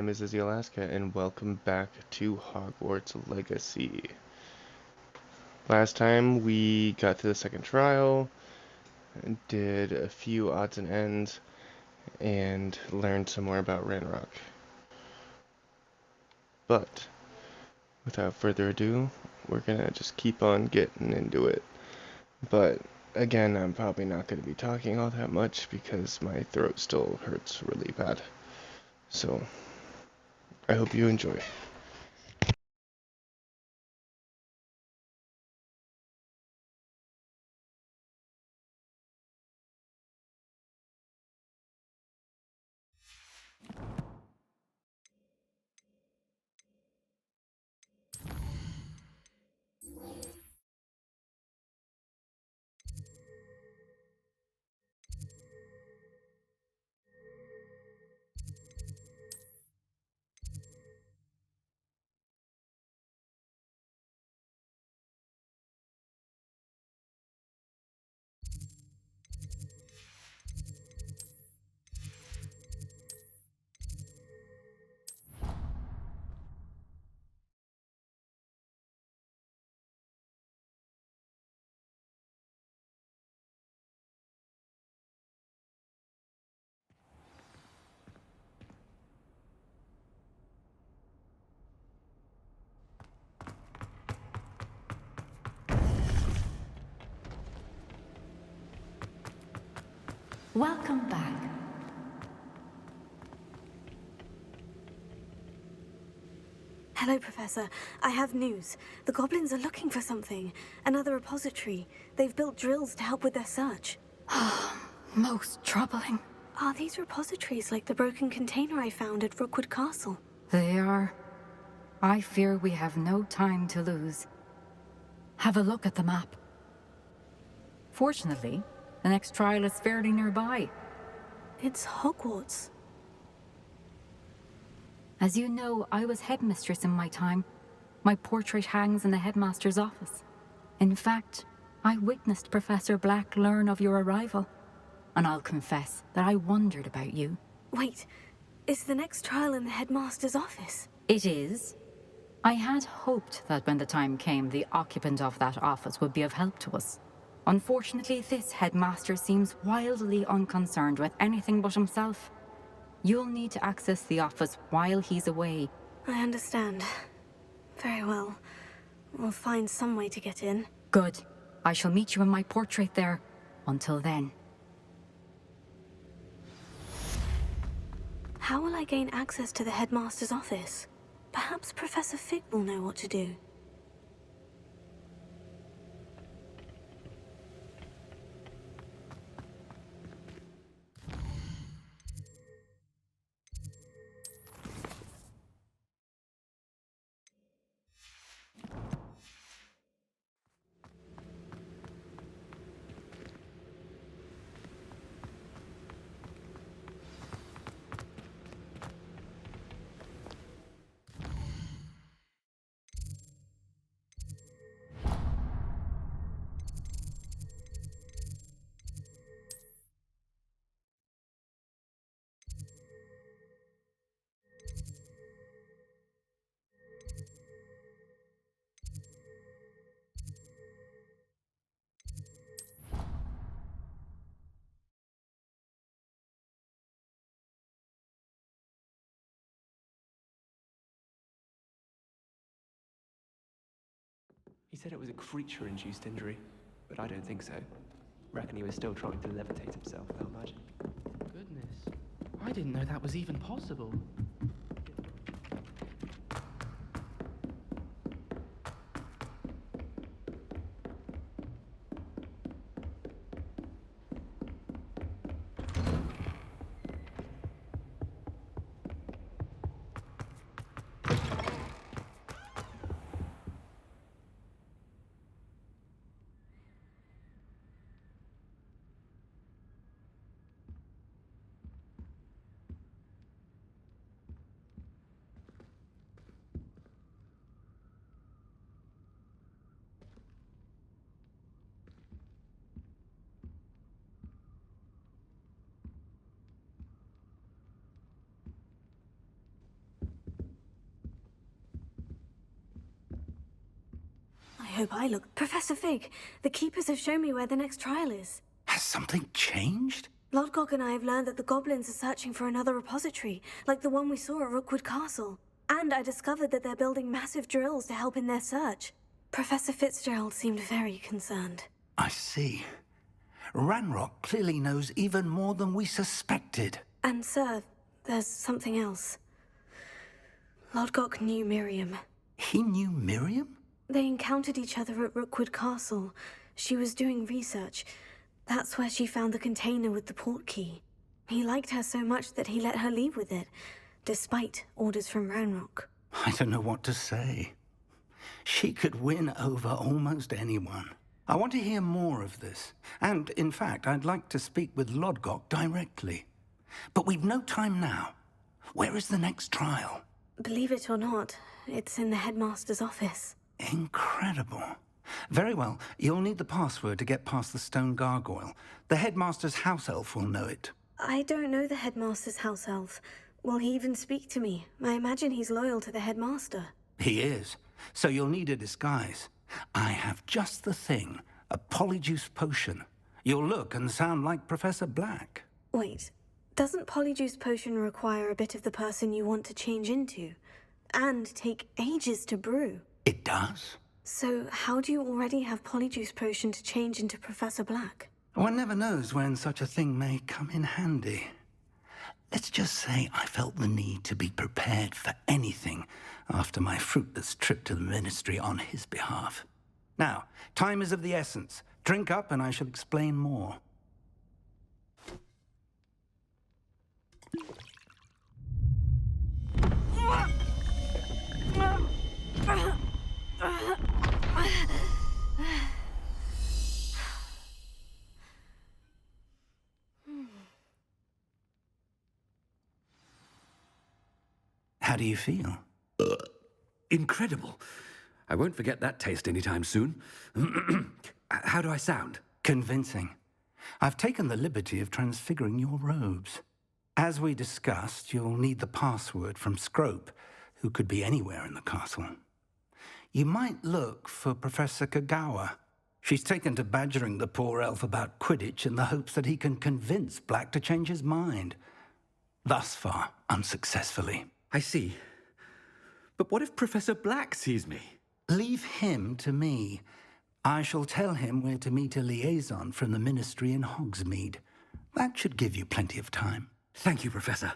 name is Izzy Alaska, and welcome back to Hogwarts Legacy. Last time we got to the second trial, did a few odds and ends, and learned some more about Ranrock. But, without further ado, we're gonna just keep on getting into it. But, again, I'm probably not gonna be talking all that much because my throat still hurts really bad. So, I hope you enjoy. Welcome back. Hello, Professor. I have news. The goblins are looking for something. Another repository. They've built drills to help with their search. Most troubling. Are these repositories like the broken container I found at Rookwood Castle? They are. I fear we have no time to lose. Have a look at the map. Fortunately, the next trial is fairly nearby. It's Hogwarts. As you know, I was headmistress in my time. My portrait hangs in the headmaster's office. In fact, I witnessed Professor Black learn of your arrival. And I'll confess that I wondered about you. Wait, is the next trial in the headmaster's office? It is. I had hoped that when the time came, the occupant of that office would be of help to us. Unfortunately, this headmaster seems wildly unconcerned with anything but himself. You'll need to access the office while he's away. I understand. Very well. We'll find some way to get in. Good. I shall meet you in my portrait there. Until then. How will I gain access to the headmaster's office? Perhaps Professor Fig will know what to do. He said it was a creature-induced injury, but I don't think so. Reckon he was still trying to levitate himself without magic. Goodness, I didn't know that was even possible. hope I look. Professor Fig, the Keepers have shown me where the next trial is. Has something changed? Lodgok and I have learned that the goblins are searching for another repository, like the one we saw at Rookwood Castle. And I discovered that they're building massive drills to help in their search. Professor Fitzgerald seemed very concerned. I see. Ranrock clearly knows even more than we suspected. And, sir, there's something else. Lodgok knew Miriam. He knew Miriam? They encountered each other at Rookwood Castle. She was doing research. That's where she found the container with the port key. He liked her so much that he let her leave with it, despite orders from Ranrock. I don't know what to say. She could win over almost anyone. I want to hear more of this. And, in fact, I'd like to speak with Lodgok directly. But we've no time now. Where is the next trial? Believe it or not, it's in the headmaster's office. Incredible. Very well. You'll need the password to get past the stone gargoyle. The headmaster's house elf will know it. I don't know the headmaster's house elf. Will he even speak to me? I imagine he's loyal to the headmaster. He is. So you'll need a disguise. I have just the thing. A polyjuice potion. You'll look and sound like Professor Black. Wait, doesn't polyjuice potion require a bit of the person you want to change into? And take ages to brew? It does. So how do you already have polyjuice potion to change into Professor Black? One never knows when such a thing may come in handy. Let's just say I felt the need to be prepared for anything after my fruitless trip to the Ministry on his behalf. Now, time is of the essence. Drink up and I shall explain more. How do you feel? Incredible. I won't forget that taste anytime soon. How do I sound? Convincing. I've taken the liberty of transfiguring your robes. As we discussed, you'll need the password from Scrope, who could be anywhere in the castle. You might look for Professor Kagawa. She's taken to badgering the poor elf about Quidditch in the hopes that he can convince Black to change his mind. Thus far, unsuccessfully. I see. But what if Professor Black sees me? Leave him to me. I shall tell him where to meet a liaison from the Ministry in Hogsmeade. That should give you plenty of time. Thank you, Professor.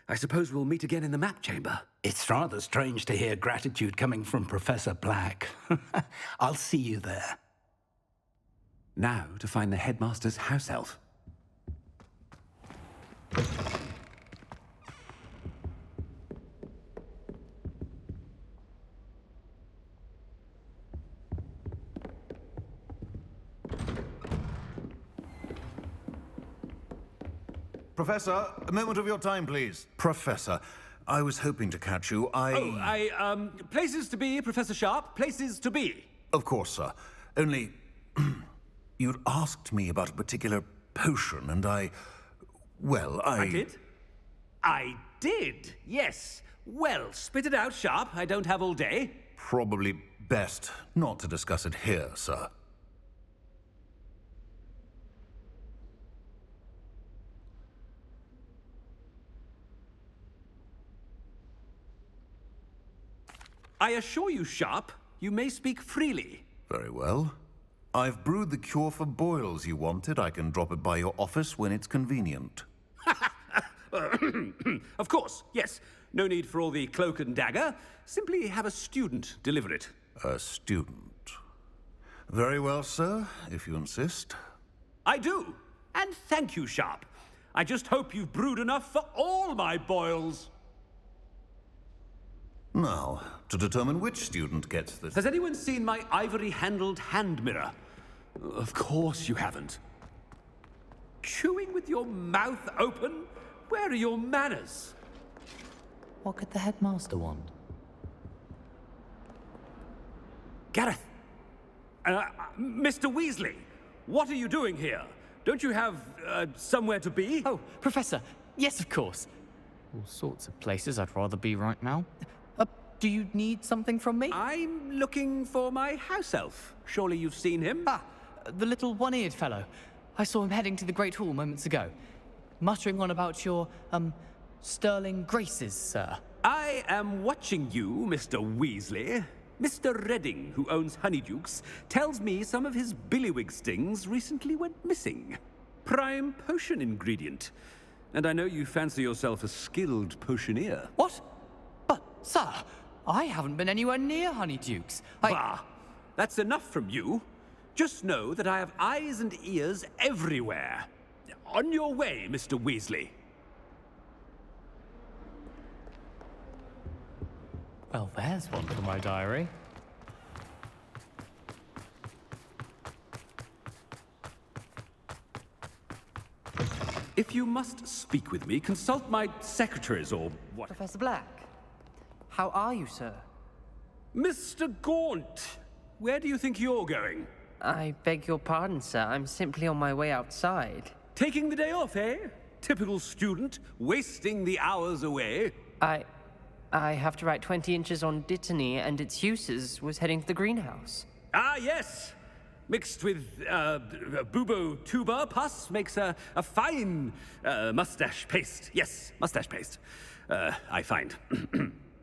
I suppose we'll meet again in the map chamber. It's rather strange to hear gratitude coming from Professor Black. I'll see you there. Now to find the headmaster's house elf. Professor, a moment of your time, please. Professor, I was hoping to catch you. Places to be, Professor Sharp. Places to be. Of course, sir. Only, you'd asked me about a particular potion, and I did? I did, yes. Well, spit it out, Sharp. I don't have all day. Probably best not to discuss it here, sir. I assure you, Sharp, you may speak freely. Very well. I've brewed the cure for boils you wanted. I can drop it by your office when it's convenient. Of course, yes. No need for all the cloak and dagger. Simply have a student deliver it. A student. Very well, sir, if you insist. I do. And thank you, Sharp. I just hope you've brewed enough for all my boils. Now, to determine which student gets this... Has anyone seen my ivory-handled hand mirror? Of course you haven't. Chewing with your mouth open? Where are your manners? What could the headmaster want? Gareth! Mr. Weasley, what are you doing here? Don't you have, somewhere to be? Oh, Professor, yes, of course. All sorts of places I'd rather be right now. Do you need something from me? I'm looking for my house elf. Surely you've seen him? Ah, the little one-eared fellow. I saw him heading to the Great Hall moments ago, muttering on about your, sterling graces, sir. I am watching you, Mr. Weasley. Mr. Redding, who owns Honeydukes, tells me some of his billywig stings recently went missing. Prime potion ingredient. And I know you fancy yourself a skilled potioneer. What? But, sir, I haven't been anywhere near Honeydukes. Bah! That's enough from you. Just know that I have eyes and ears everywhere. On your way, Mr. Weasley. Well, there's one for my diary. If you must speak with me, consult my secretaries or what. Professor Black, how are you, sir? Mr. Gaunt, where do you think you're going? I beg your pardon, sir. I'm simply on my way outside. Taking the day off, eh? Typical student, wasting the hours away. I have to write 20 inches on Dittany and its uses was heading to the greenhouse. Ah, yes. Mixed with bubo tuber pus makes a fine mustache paste. Yes, mustache paste. I find.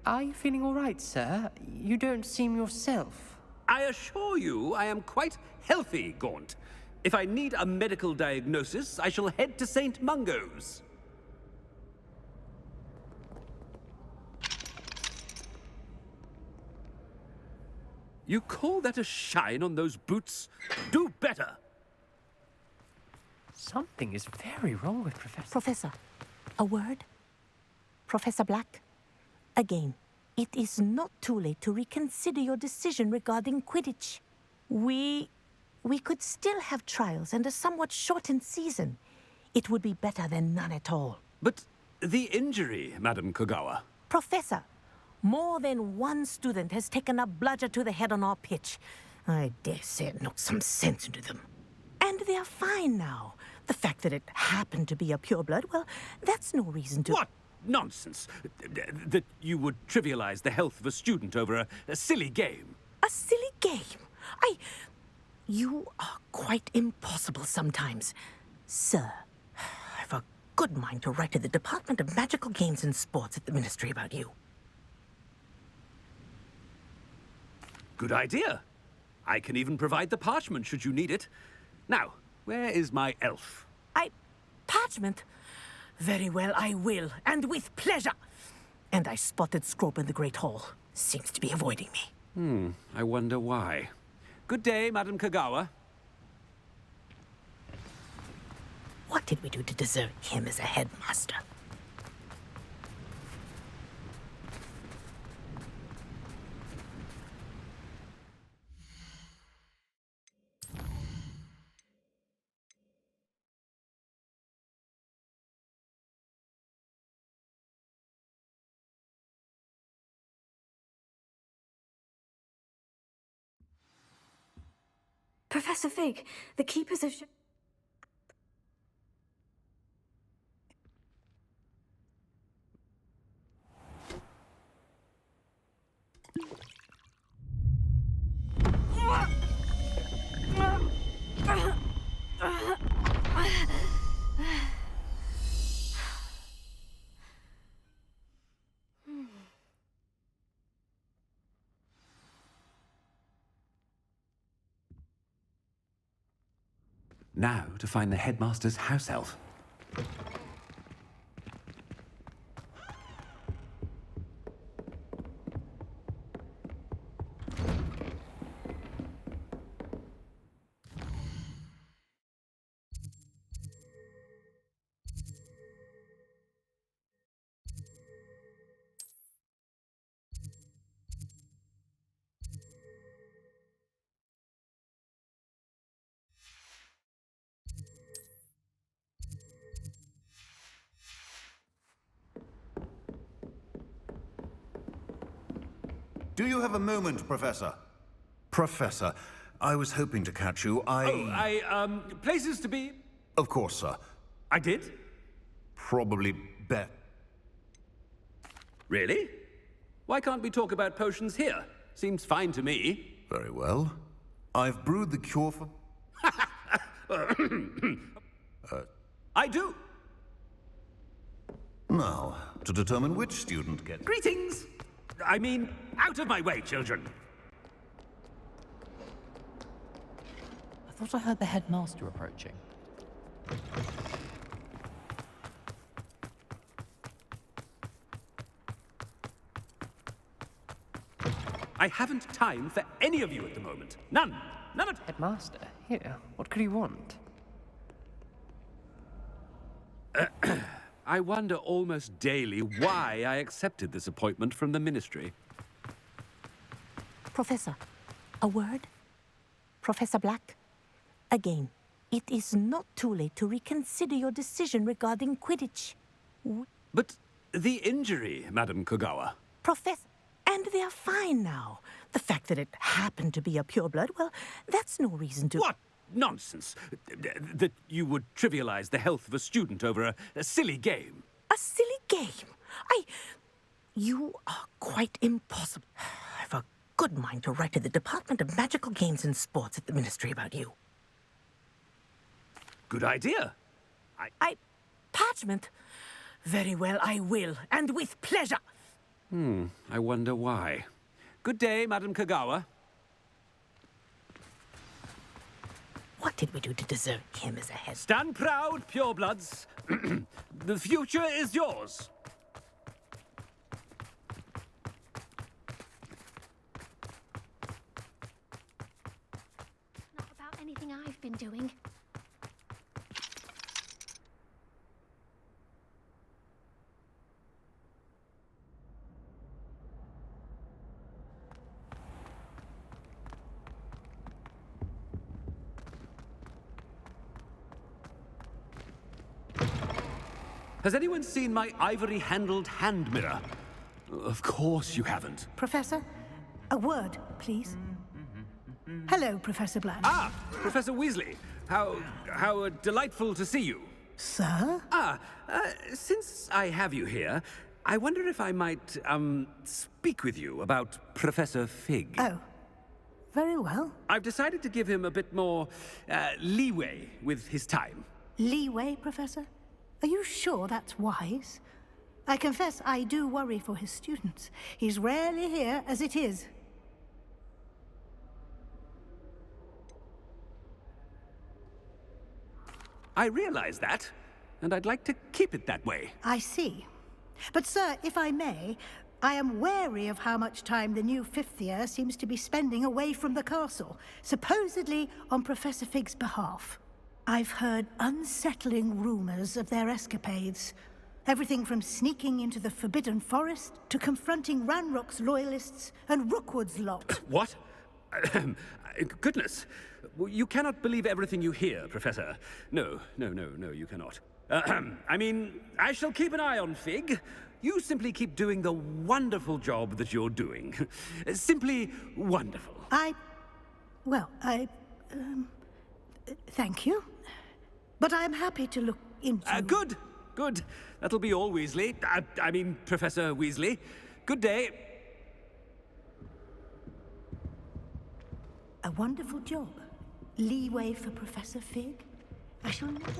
Are you feeling all right, sir? You don't seem yourself. I assure you I am quite healthy, Gaunt. If I need a medical diagnosis, I shall head to St. Mungo's. You call that a shine on those boots? Do better! Something is very wrong with Professor. Professor, a word? Professor Black? Again, it is not too late to reconsider your decision regarding Quidditch. We could still have trials and a somewhat shortened season. It would be better than none at all. But the injury, Madam Kogawa. Professor, more than one student has taken a bludger to the head on our pitch. I dare say it knocked some sense into them. And they are fine now. The fact that it happened to be a pureblood, well, that's no reason to... What nonsense! That you would trivialize the health of a student over a silly game. A silly game? You are quite impossible sometimes. Sir, I've a good mind to write to the Department of Magical Games and Sports at the Ministry about you. Good idea. I can even provide the parchment should you need it. Now, where is my elf? Parchment? Very well, I will, and with pleasure. And I spotted Scrope in the Great Hall. Seems to be avoiding me. I wonder why. Good day, Madam Kogawa. What did we do to deserve him as a headmaster? Professor Fig, the keepers have... Now to find the headmaster's house elf. Do you have a moment, Professor? Professor, I was hoping to catch you. Places to be? Of course, sir. I did? Probably bet. Really? Why can't we talk about potions here? Seems fine to me. Very well. I've brewed the cure for... I do. Now, to determine which student gets... Greetings! I mean, out of my way, children. I thought I heard the headmaster approaching. I haven't time for any of you at the moment. None. None at... Headmaster, here. What could he want? I wonder almost daily why I accepted this appointment from the Ministry. Professor, a word? Professor Black? Again, it is not too late to reconsider your decision regarding Quidditch. But the injury, Madam Kogawa. Professor, and they're fine now. The fact that it happened to be a pureblood, well, that's no reason to... What nonsense! That you would trivialize the health of a student over a silly game. A silly game? You are quite impossible. I've a good mind to write to the Department of Magical Games and Sports at the Ministry about you. Good idea. Parchment? Very well, I will, and with pleasure. I wonder why. Good day, Madam Kogawa. What did we do to deserve him as a head? Stand proud, purebloods. The future is yours. Not about anything I've been doing. Has anyone seen my ivory-handled hand mirror? Of course you haven't. Professor, a word, please. Hello, Professor Black. Ah, Professor Weasley. How delightful to see you. Sir? Since I have you here, I wonder if I might, speak with you about Professor Fig. Oh, very well. I've decided to give him a bit more, leeway with his time. Leeway, Professor? Are you sure that's wise? I confess I do worry for his students. He's rarely here as it is. I realize that, and I'd like to keep it that way. I see. But, sir, if I may, I am wary of how much time the new fifth year seems to be spending away from the castle, supposedly on Professor Fig's behalf. I've heard unsettling rumors of their escapades. Everything from sneaking into the Forbidden Forest to confronting Ranrock's loyalists and Rookwood's lot. What? Goodness. You cannot believe everything you hear, Professor. No, you cannot. I mean, I shall keep an eye on Fig. You simply keep doing the wonderful job that you're doing. Simply wonderful. Thank you. But I'm happy to look into... Good. That'll be all, Weasley. I mean, Professor Weasley. Good day. A wonderful job. Leeway for Professor Fig. I shall never...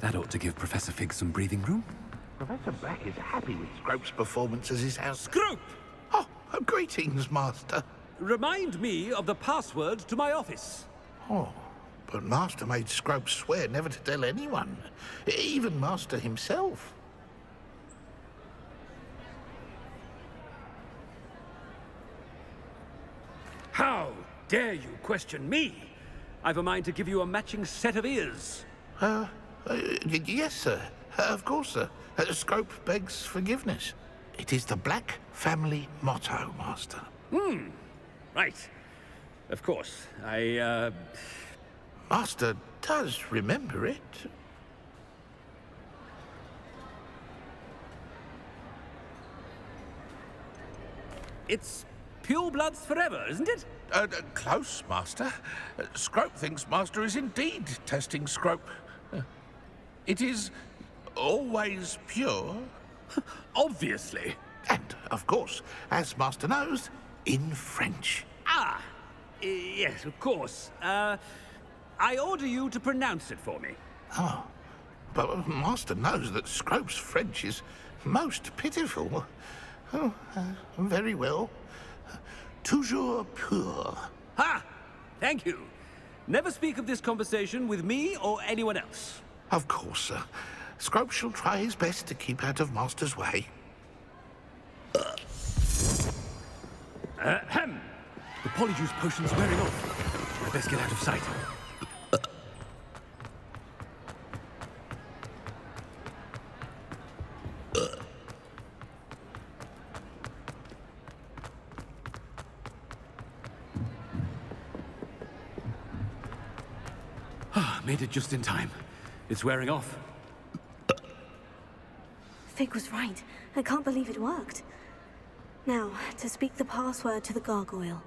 That ought to give Professor Fig some breathing room. Professor Black is happy with Scrope's performance as his house... Scrope! Oh, greetings, Master. Remind me of the password to my office. Oh, but Master made Scrope swear never to tell anyone, even Master himself. How dare you question me? I've a mind to give you a matching set of ears. Yes, sir. Of course, sir. Scrope begs forgiveness. It is the Black family motto, Master. Right. Of course. Master does remember it. It's purebloods forever, isn't it? Close, Master. Scrope thinks Master is indeed testing Scrope. It is always pure, Obviously. And, of course, as Master knows, in French. Ah, yes, of course. I order you to pronounce it for me. Oh, but Master knows that Scrope's French is most pitiful. Oh, very well. Toujours pur. Ha! Thank you. Never speak of this conversation with me or anyone else. Of course, sir. Scrope shall try his best to keep out of Master's way. Ahem. The polyjuice potion's wearing off. I best get out of sight. Made it just in time. It's wearing off. Fig was right. I can't believe it worked. Now, to speak the password to the gargoyle.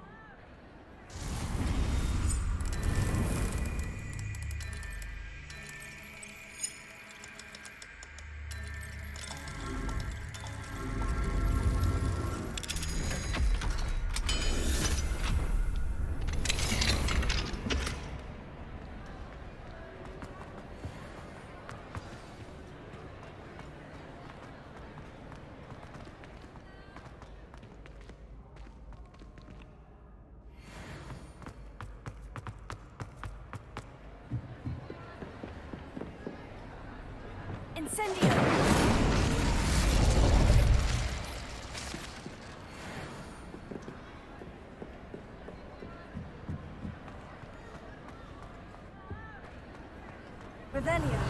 Revelio.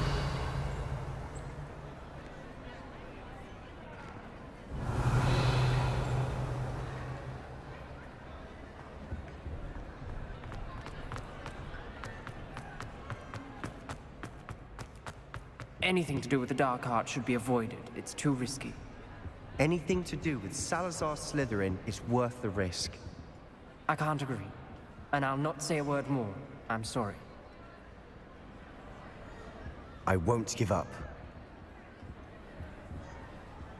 Anything to do with the dark art should be avoided. It's too risky. Anything to do with Salazar Slytherin is worth the risk. I can't agree. And I'll not say a word more. I'm sorry. I won't give up.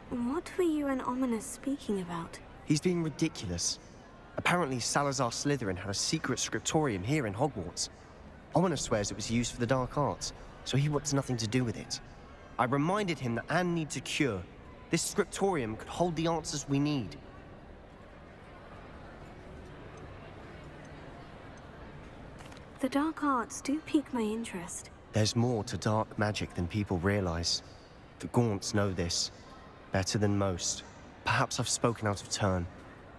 What were you and Ominous speaking about? He's being ridiculous. Apparently Salazar Slytherin had a secret scriptorium here in Hogwarts. Ominous swears it was used for the dark arts, so he wants nothing to do with it. I reminded him that Anne needs a cure. This scriptorium could hold the answers we need. The dark arts do pique my interest. There's more to dark magic than people realize. The Gaunts know this. Better than most. Perhaps I've spoken out of turn.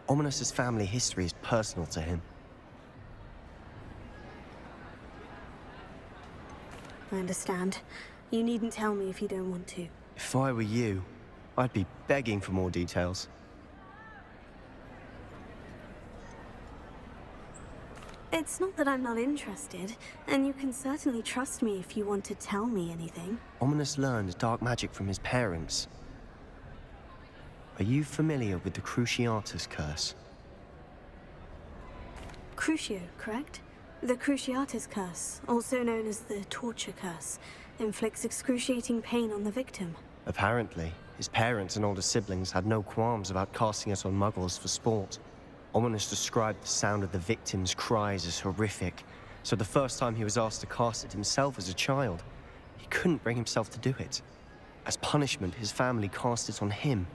Ominous's family history is personal to him. I understand. You needn't tell me if you don't want to. If I were you, I'd be begging for more details. It's not that I'm not interested, and you can certainly trust me if you want to tell me anything. Ominous learned dark magic from his parents. Are you familiar with the Cruciatus Curse? Crucio, correct? The Cruciatus Curse, also known as the Torture Curse, inflicts excruciating pain on the victim. Apparently, his parents and older siblings had no qualms about casting it on muggles for sport. Ominous described the sound of the victim's cries as horrific, so the first time he was asked to cast it himself as a child, he couldn't bring himself to do it. As punishment, his family cast it on him.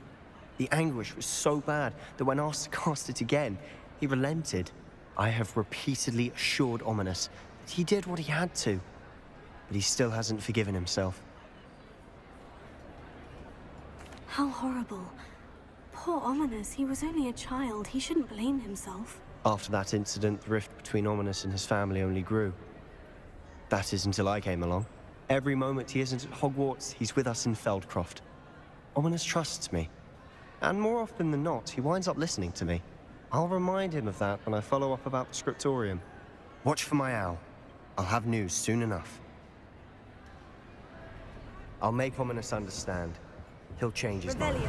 The anguish was so bad that when asked to cast it again, he relented. I have repeatedly assured Ominous that he did what he had to, but he still hasn't forgiven himself. How horrible. Poor Ominous, he was only a child. He shouldn't blame himself. After that incident, the rift between Ominous and his family only grew. That is until I came along. Every moment he isn't at Hogwarts, he's with us in Feldcroft. Ominous trusts me. And more often than not, he winds up listening to me. I'll remind him of that when I follow up about the scriptorium. Watch for my owl. I'll have news soon enough. I'll make Ominous understand. He'll change his mind.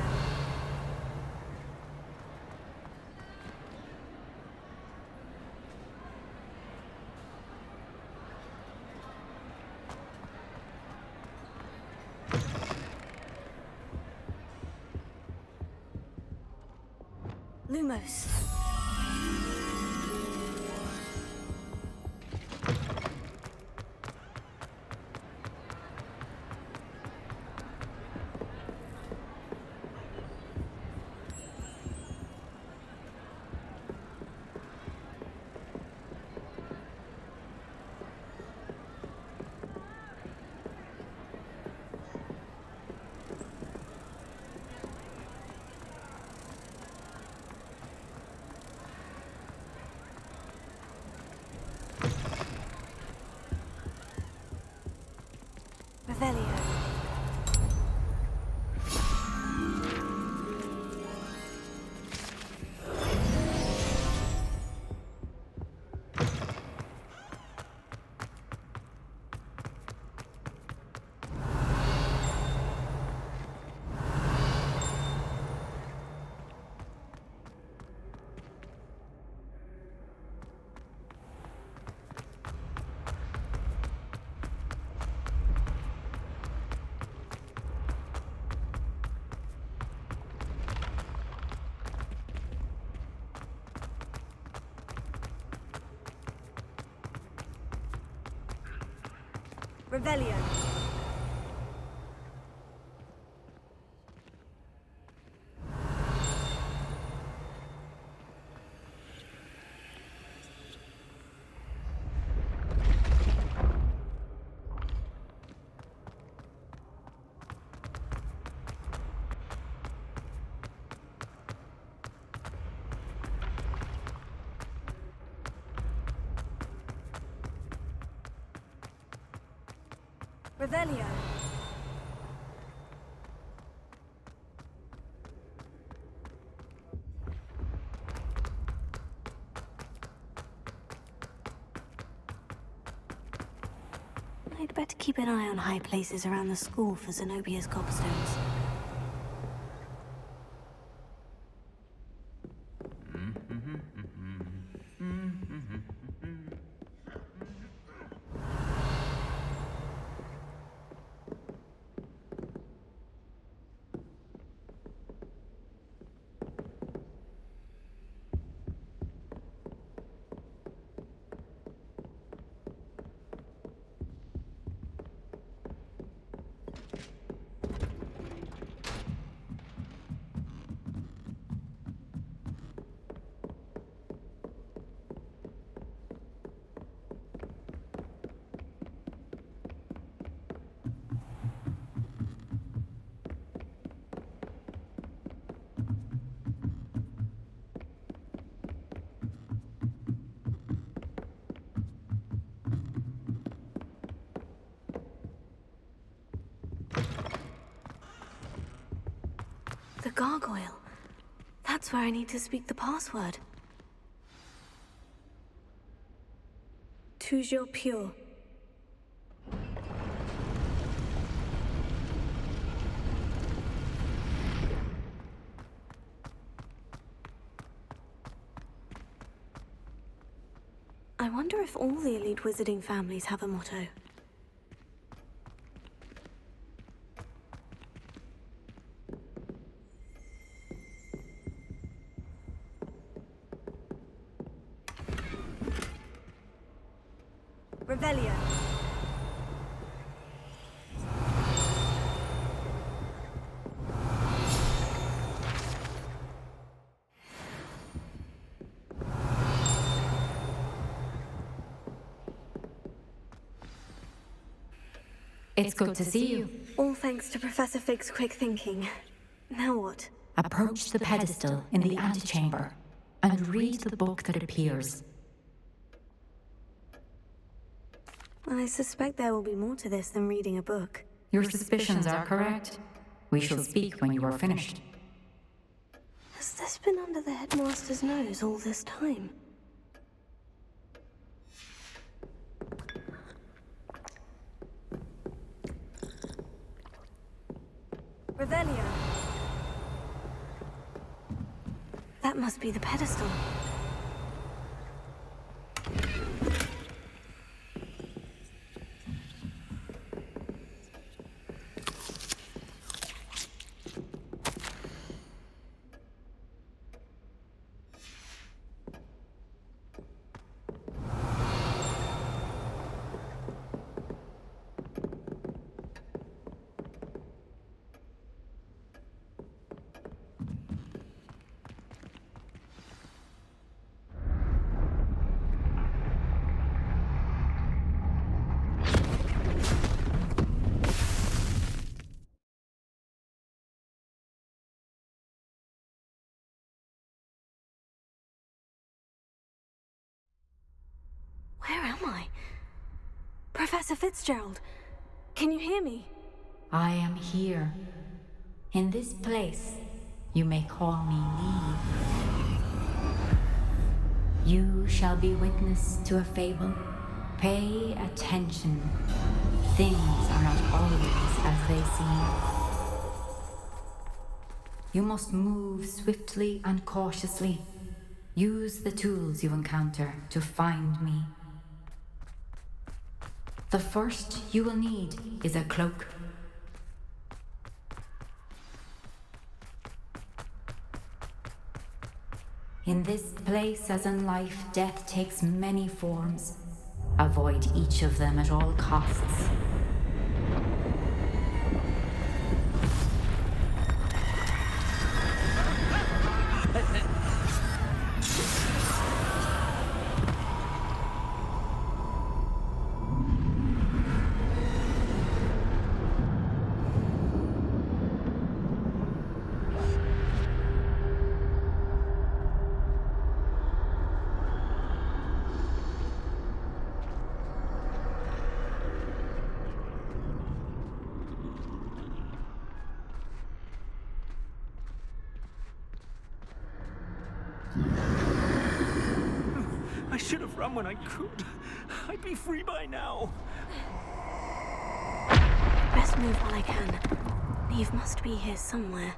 Lumos. Revelio. Revelio. Revelio. I'd better keep an eye on high places around the school for Zenobia's cobstones. The gargoyle. That's where I need to speak the password. Toujours pure. I wonder if all the elite wizarding families have a motto. Revelio. It's good to see you. All thanks to Professor Fig's quick thinking. Now what? Approach the pedestal in the antechamber and read the book that appears. I suspect there will be more to this than reading a book. Your suspicions are correct. We shall speak when you are finished. Has this been under the headmaster's nose all this time? Revelio. That must be the pedestal. Where am I? Professor Fitzgerald, can you hear me? I am here. In this place, you may call me Neve. You shall be witness to a fable. Pay attention. Things are not always as they seem. You must move swiftly and cautiously. Use the tools you encounter to find me. The first you will need is a cloak. In this place, as in life, death takes many forms. Avoid each of them at all costs. I should have run when I could. I'd be free by now. Best move while I can. Neve must be here somewhere.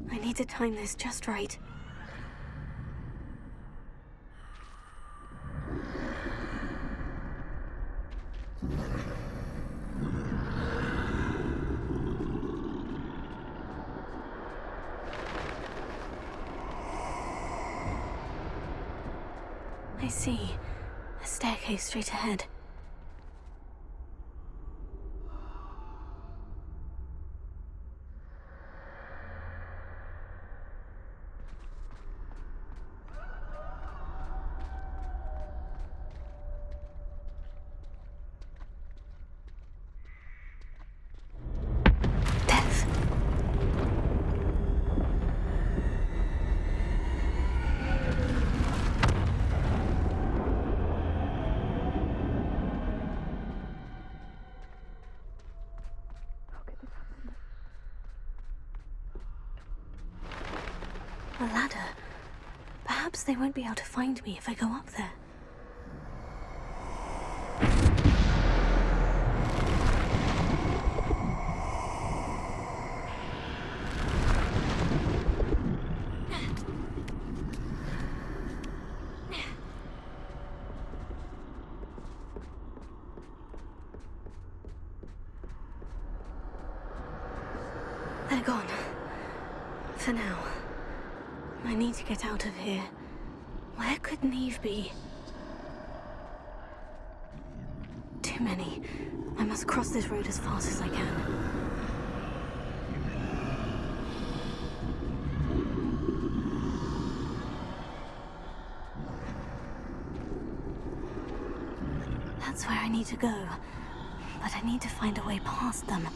I need to time this just right. I see. A staircase straight ahead. A ladder. Perhaps they won't be able to find me if I go up there. They're gone. For now. I need to get out of here. Where could Neve be? Too many. I must cross this road as fast as I can. That's where I need to go. But I need to find a way past them.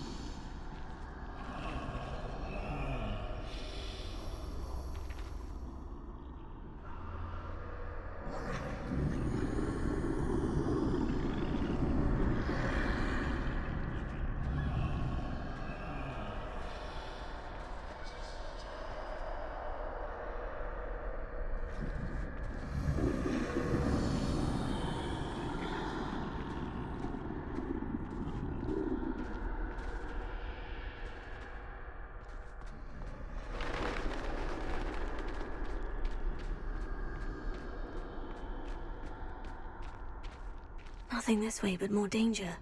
Nothing this way but more danger.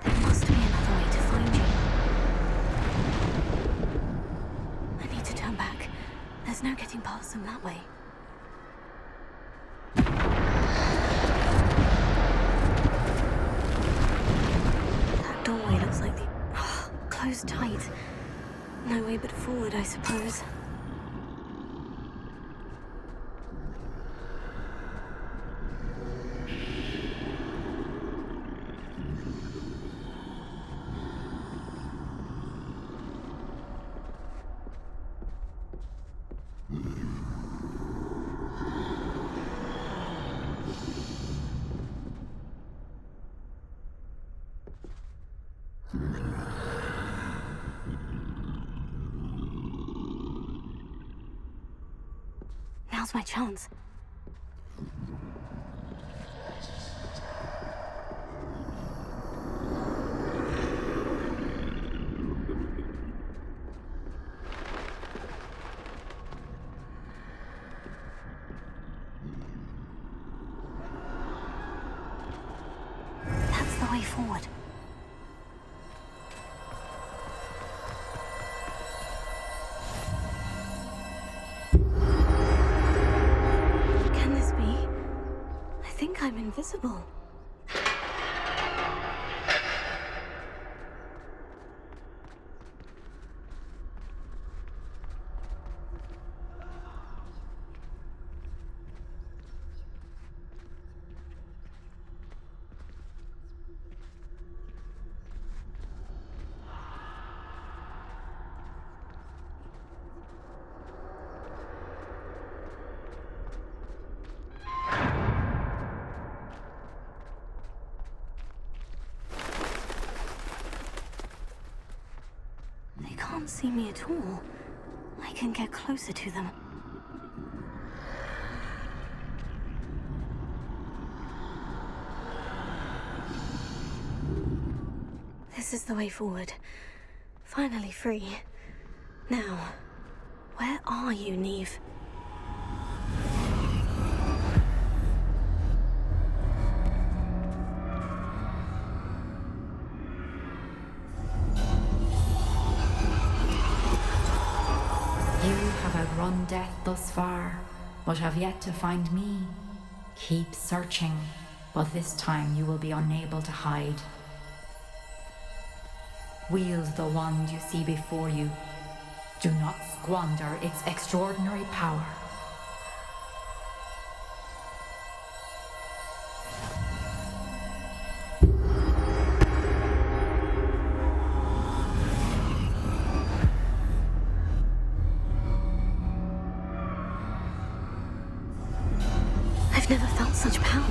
There must be another way to find you. I need to turn back. There's no getting past them that way. That doorway looks like the... closed tight. No way but forward, I suppose. Now's my chance. That's the way forward. Can this be? I think I'm invisible. They can't see me at all. I can get closer to them. This is the way forward. Finally free. Now, where are you, Neve? You have outrun death thus far, but have yet to find me. Keep searching, but this time you will be unable to hide. Wield the wand you see before you. Do not squander its extraordinary power. I've never felt such power.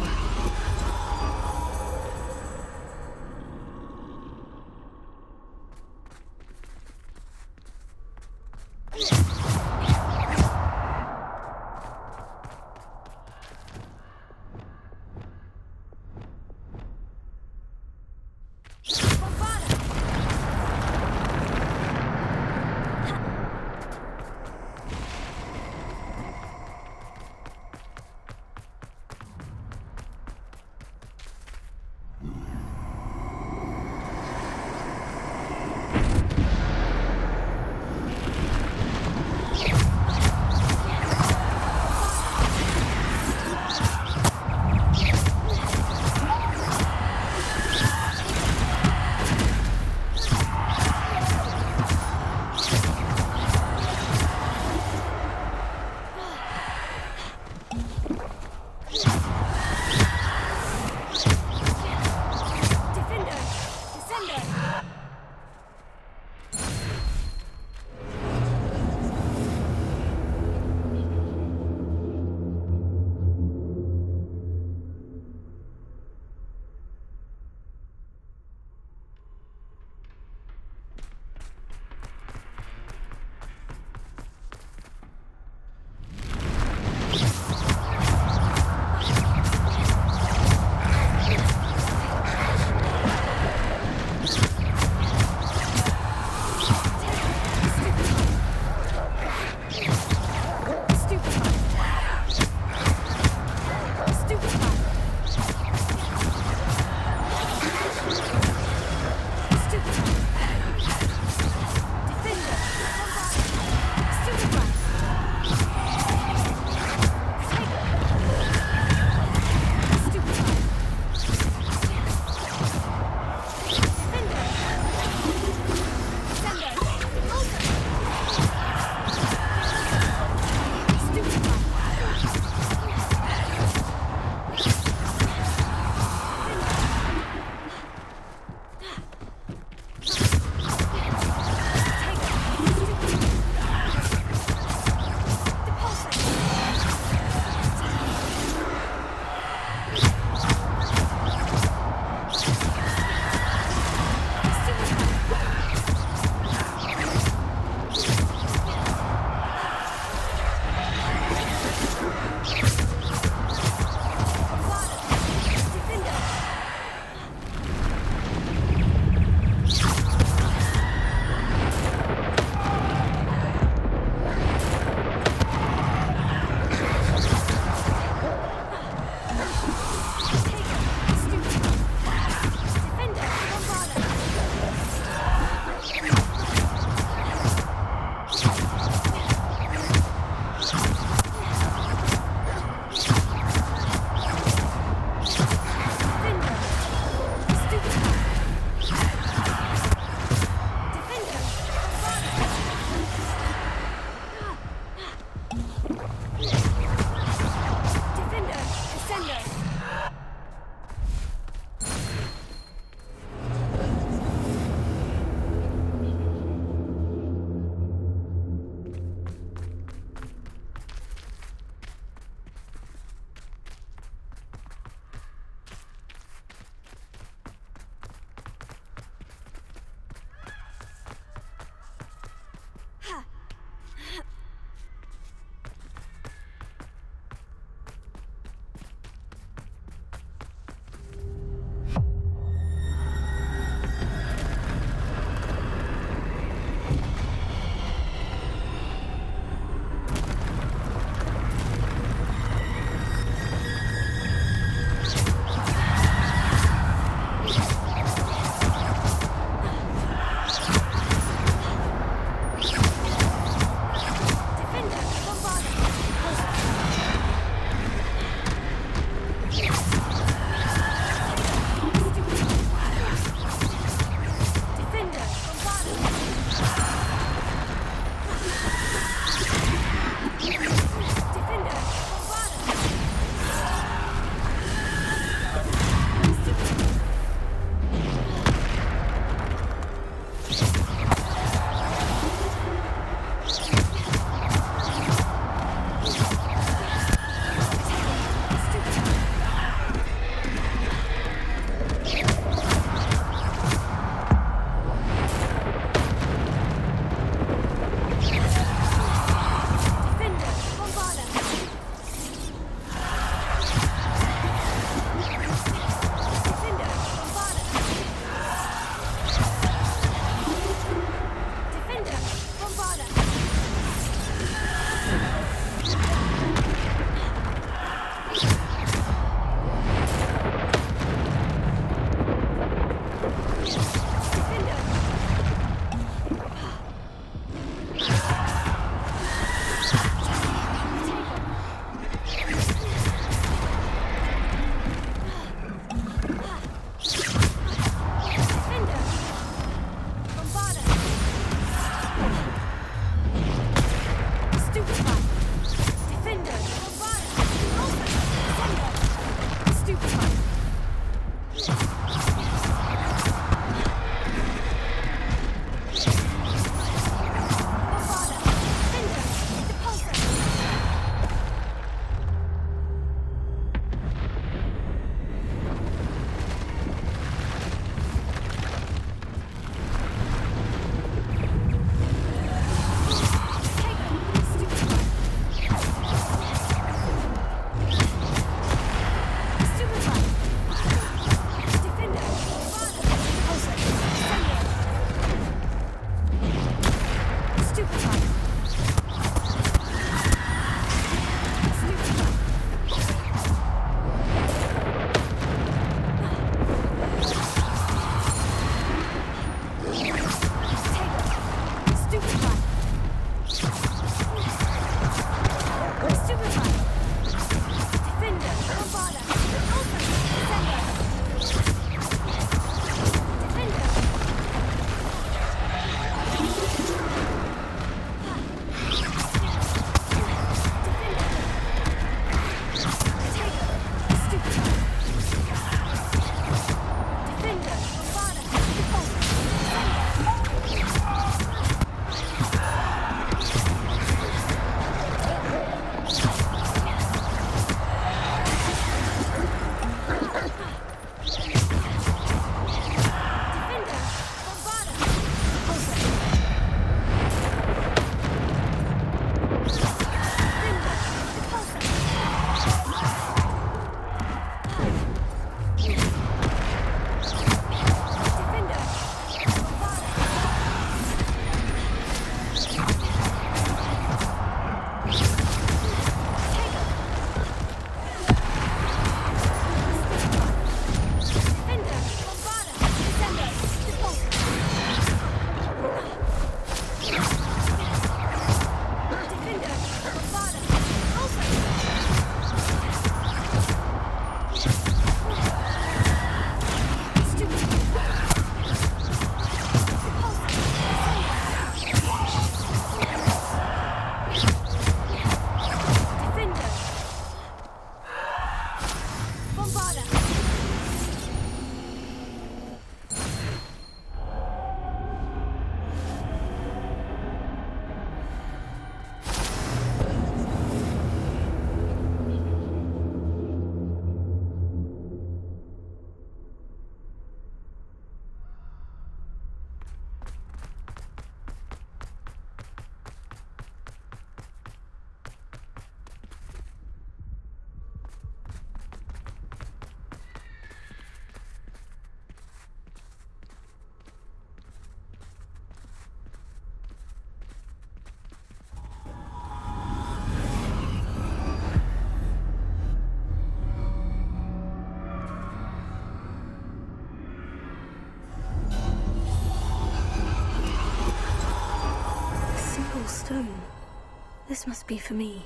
This must be for me.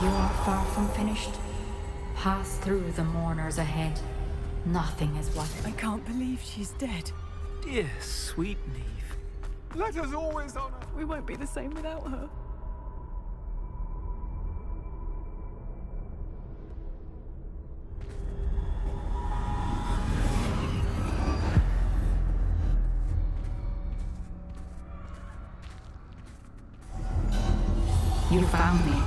You are far from finished. Pass through the mourners ahead. Nothing is what... I can't believe she's dead. Dear sweet Neve. Let us always honor. We won't be the same without her. You found me,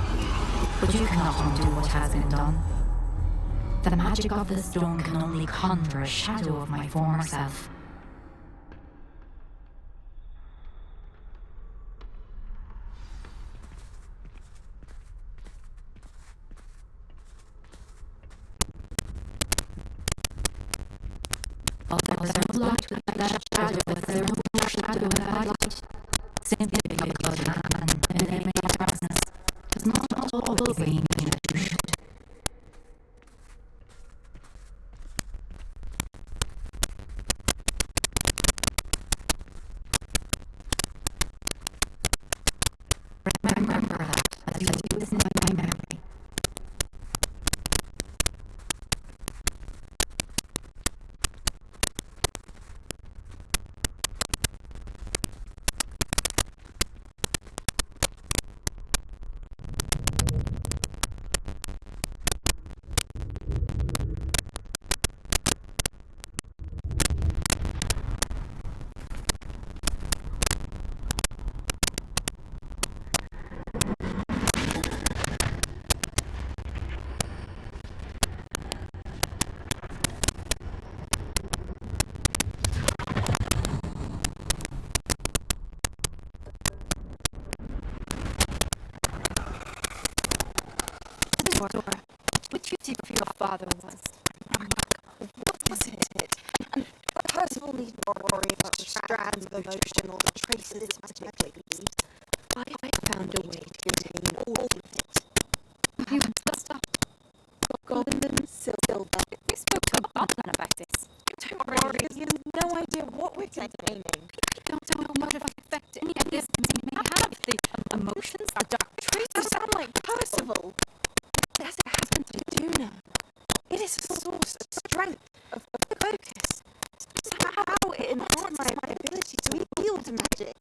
but you cannot undo what has been done. The magic of the stone can only conjure a shadow of my former self. There's no light with that shadow, there's no shadow without light. Simply because man in the image of presence does not always mean that you should. Remember that as you listen to my memory. Which you think your father was? What was it? And Percival need not worry about the strands of emotion or the traces of magic leaves. I found a way to contain all of it. You stop. Golden silver. We spoke to Button about this. Don't worry, you have no idea what we're containing. I don't know how much of effect any of this may have. The emotions are dark traces sound like Percival. What does it happen to Juno? It is a source of strength, of focus. Somehow it enhances my ability to wield magic.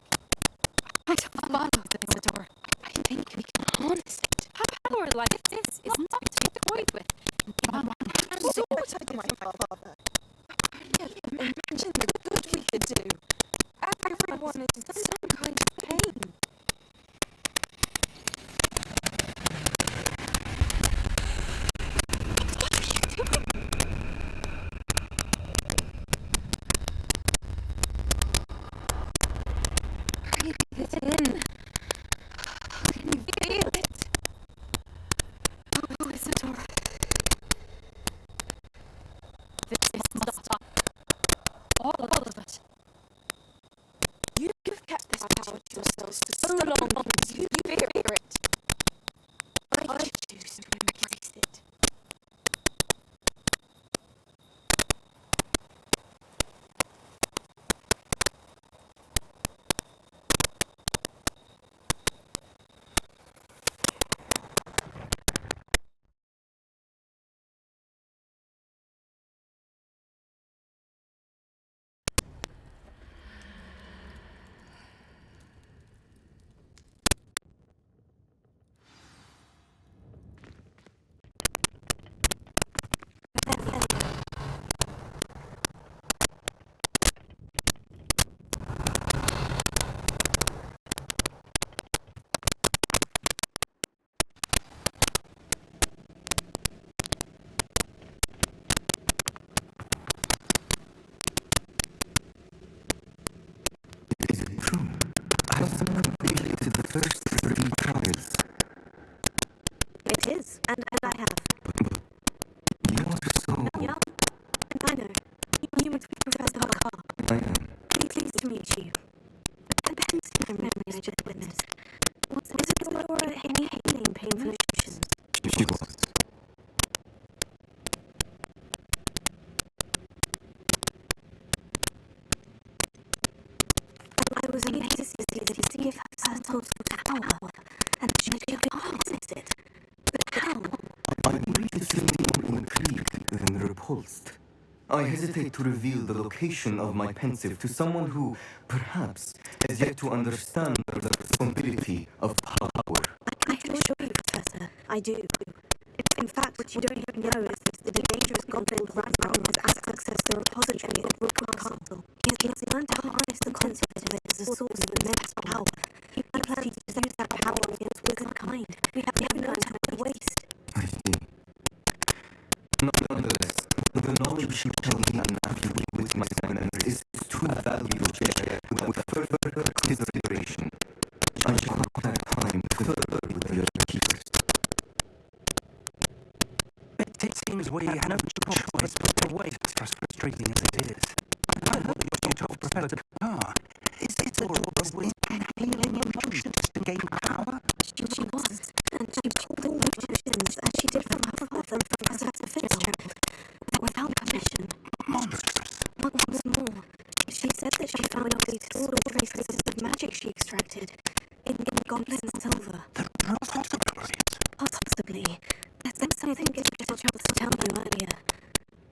I don't follow this, Adora. I think we can harness it. Power like this is not to be toyed with. And so what I do, my father. Imagine the good we could do. Everyone is in some kind of pain. Breathe it in. Can you feel it? Oh, Isadora. This must stop. All of it. You've kept this power to yourselves for so long because you fear it. I choose to embrace it. It is, and I have. Your information. She was. I was amazed to see that he gave her total power, and she could harness it. But how? I'm increasingly more intrigued than repulsed. I hesitate to reveal the location of my pensive to someone who, perhaps, has yet to understand the responsibility of power. I can assure you, Professor, I do. In fact, what you don't even know is that the dangerous goblin Ragnarok has access to the repository of Rookwood Castle. He has learned to harness the concept of it as a source of immense power. He plans to use that power against wicked kind. We have no time to waste. I see. Nonetheless, the knowledge she tells me and Matthew with my memory is too valuable to share without further consideration. I shall not have time further with the other keepers. It seems we have no choice but to wait, as frustrating as it is. I heard what you told Professor Carr. Is it a job of inhaling emotions to gain power? She was, and she pulled all the emotions as she did from her father and from Professor Fitzgerald, but without permission. Monstrous. What's more, she said that she found a way to store the traces of the magic she extracted in goblin silver. The repositories? Possibly. That's something Fitzgerald told you earlier.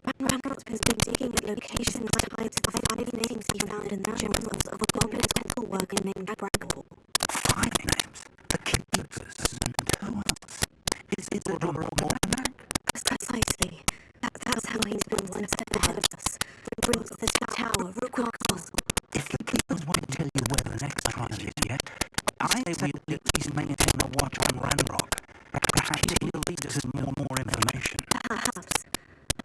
Ragnarok's been digging at locations tied to the 5 names he found in the journals of a goblin metal worker named Braggle. 5 names? The keepers and who else? Is it the drummer almanac? Precisely. That's how he's been one step ahead of us. Brings the tower, Rookwood Castle. If the keepers won't tell you where the next trial is yet, I say we at least maintain a watch on Ranrock. Perhaps he'll lead us more information. Perhaps.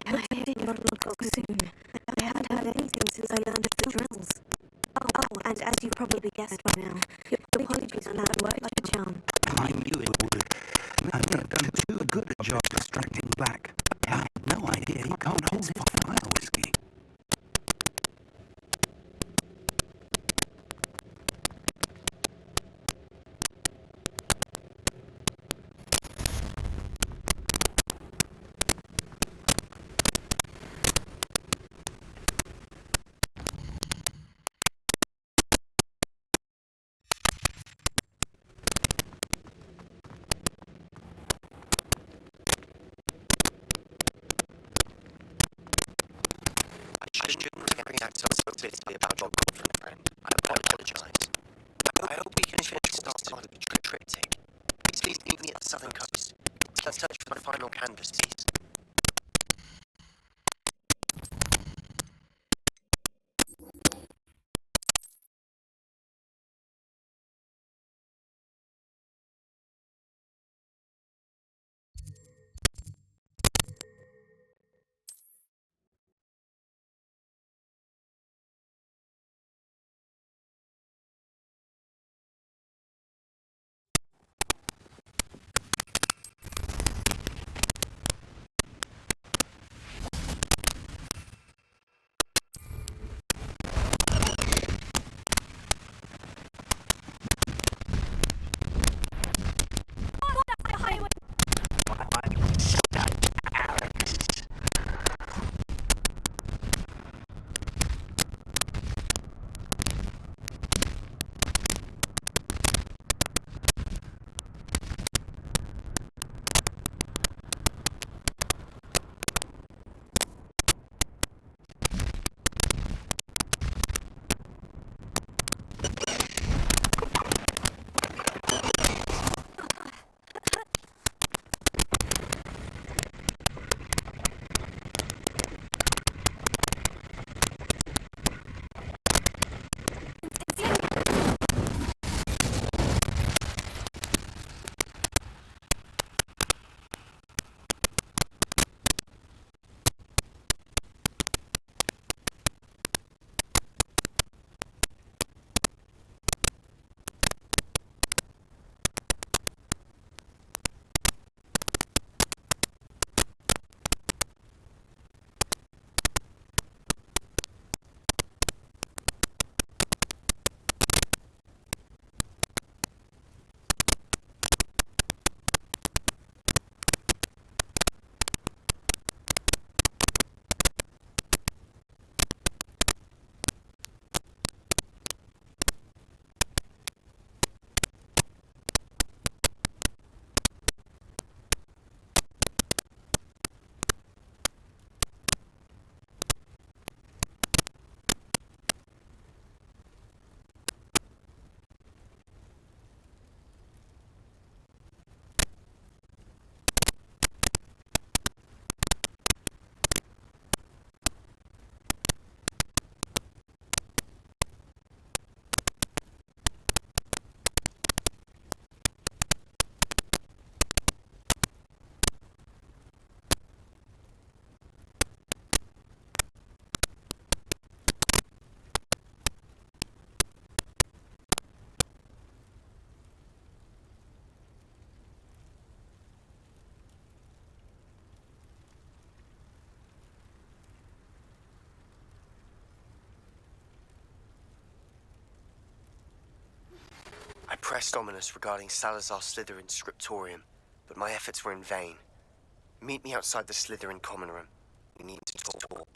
I'm heading to Rodlock soon. I haven't heard anything since I learned of the drills. Oh, and as you probably guessed by now, your apologies on that work like a charm. I knew it would. I've done too good a job distracting Black. I had no idea he can't hold it for fire whiskey. I shouldn't react so bitterly about your girlfriend, friend. I apologize. I hope we can finish the start of the triptych. Please meet me at the southern coast. Let's search for the final canvas, please. pressed Ominous regarding Salazar Slytherin's scriptorium, but my efforts were in vain. Meet me outside the Slytherin common room. We need to talk.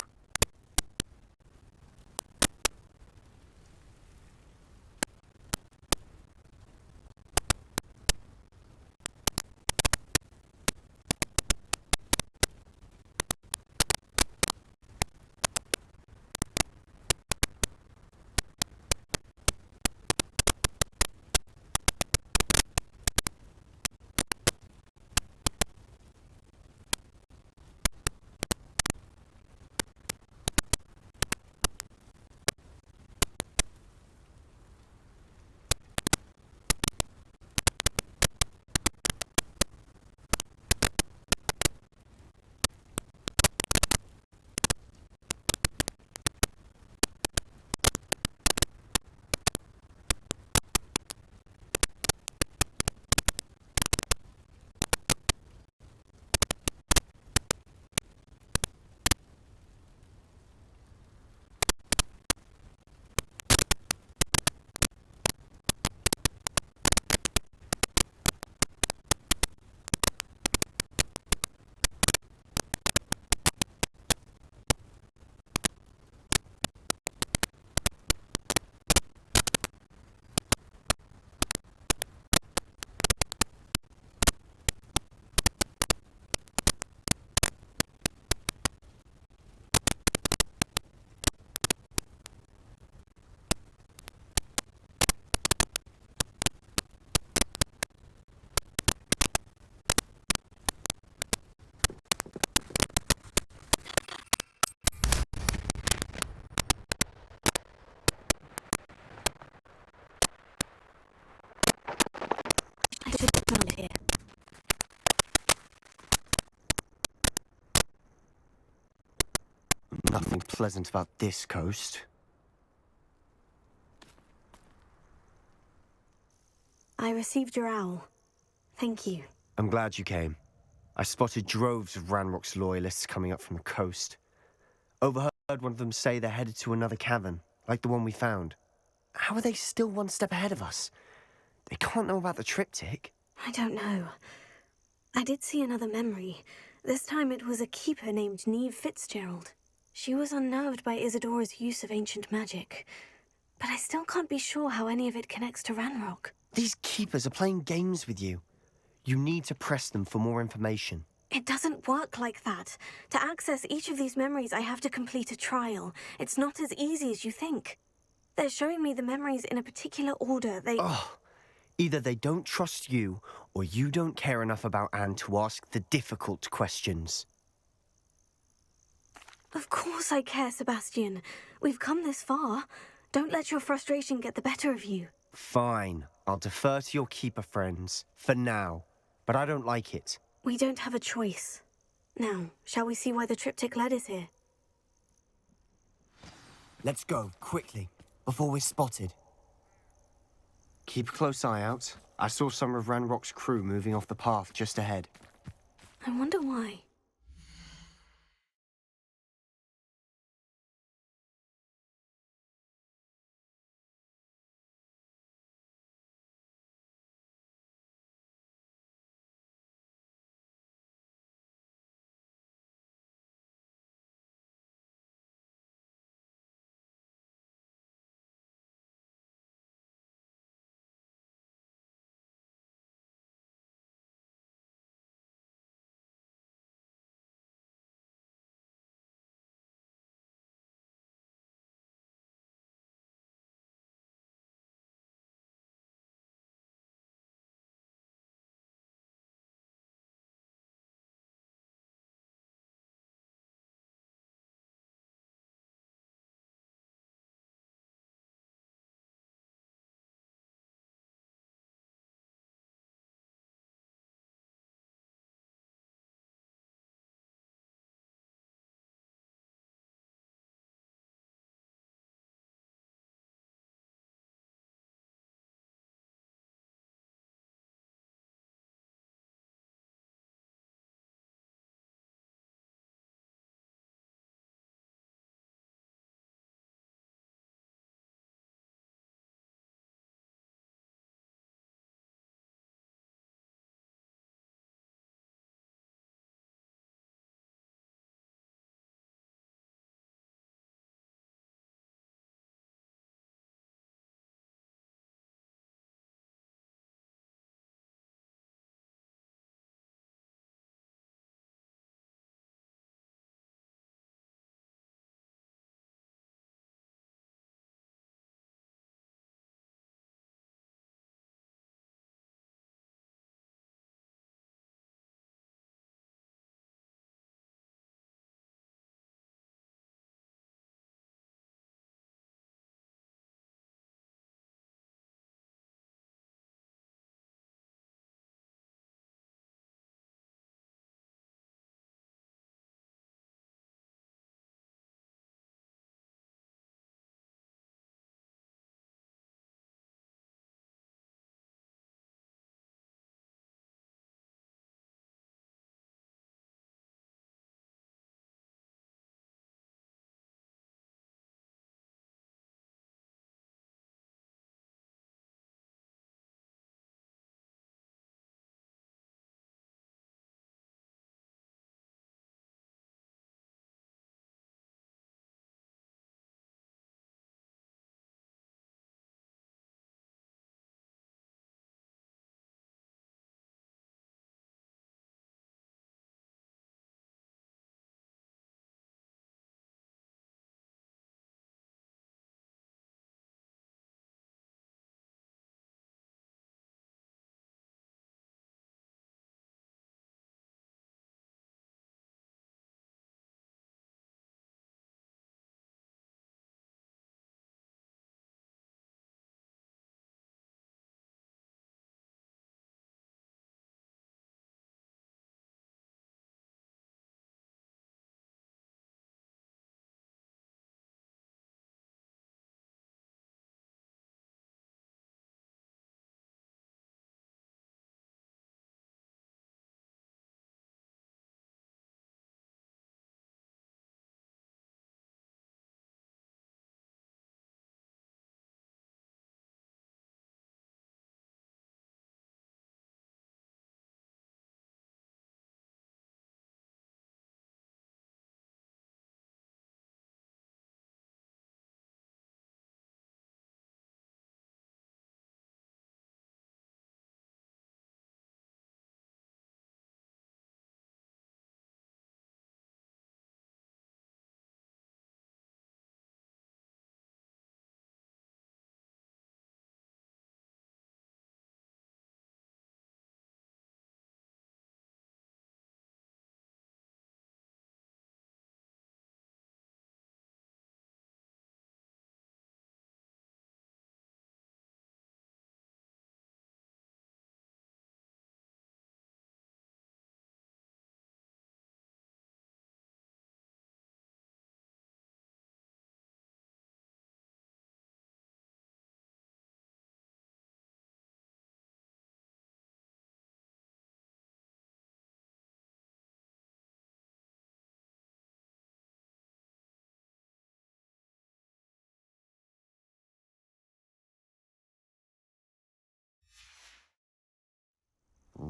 I should have found it here. Nothing pleasant about this coast. I received your owl. Thank you. I'm glad you came. I spotted droves of Ranrock's loyalists coming up from the coast. Overheard one of them say they're headed to another cavern, like the one we found. How are they still one step ahead of us? They can't know about the triptych. I don't know. I did see another memory. This time it was a keeper named Neve Fitzgerald. She was unnerved by Isadora's use of ancient magic. But I still can't be sure how any of it connects to Ranrock. These keepers are playing games with you. You need to press them for more information. It doesn't work like that. To access each of these memories, I have to complete a trial. It's not as easy as you think. They're showing me the memories in a particular order. Either they don't trust you, or you don't care enough about Anne to ask the difficult questions. Of course I care, Sebastian. We've come this far. Don't let your frustration get the better of you. Fine. I'll defer to your keeper friends, for now. But I don't like it. We don't have a choice. Now, shall we see why the triptych led us here? Let's go, quickly, before we're spotted. Keep a close eye out. I saw some of Ranrock's crew moving off the path just ahead. I wonder why.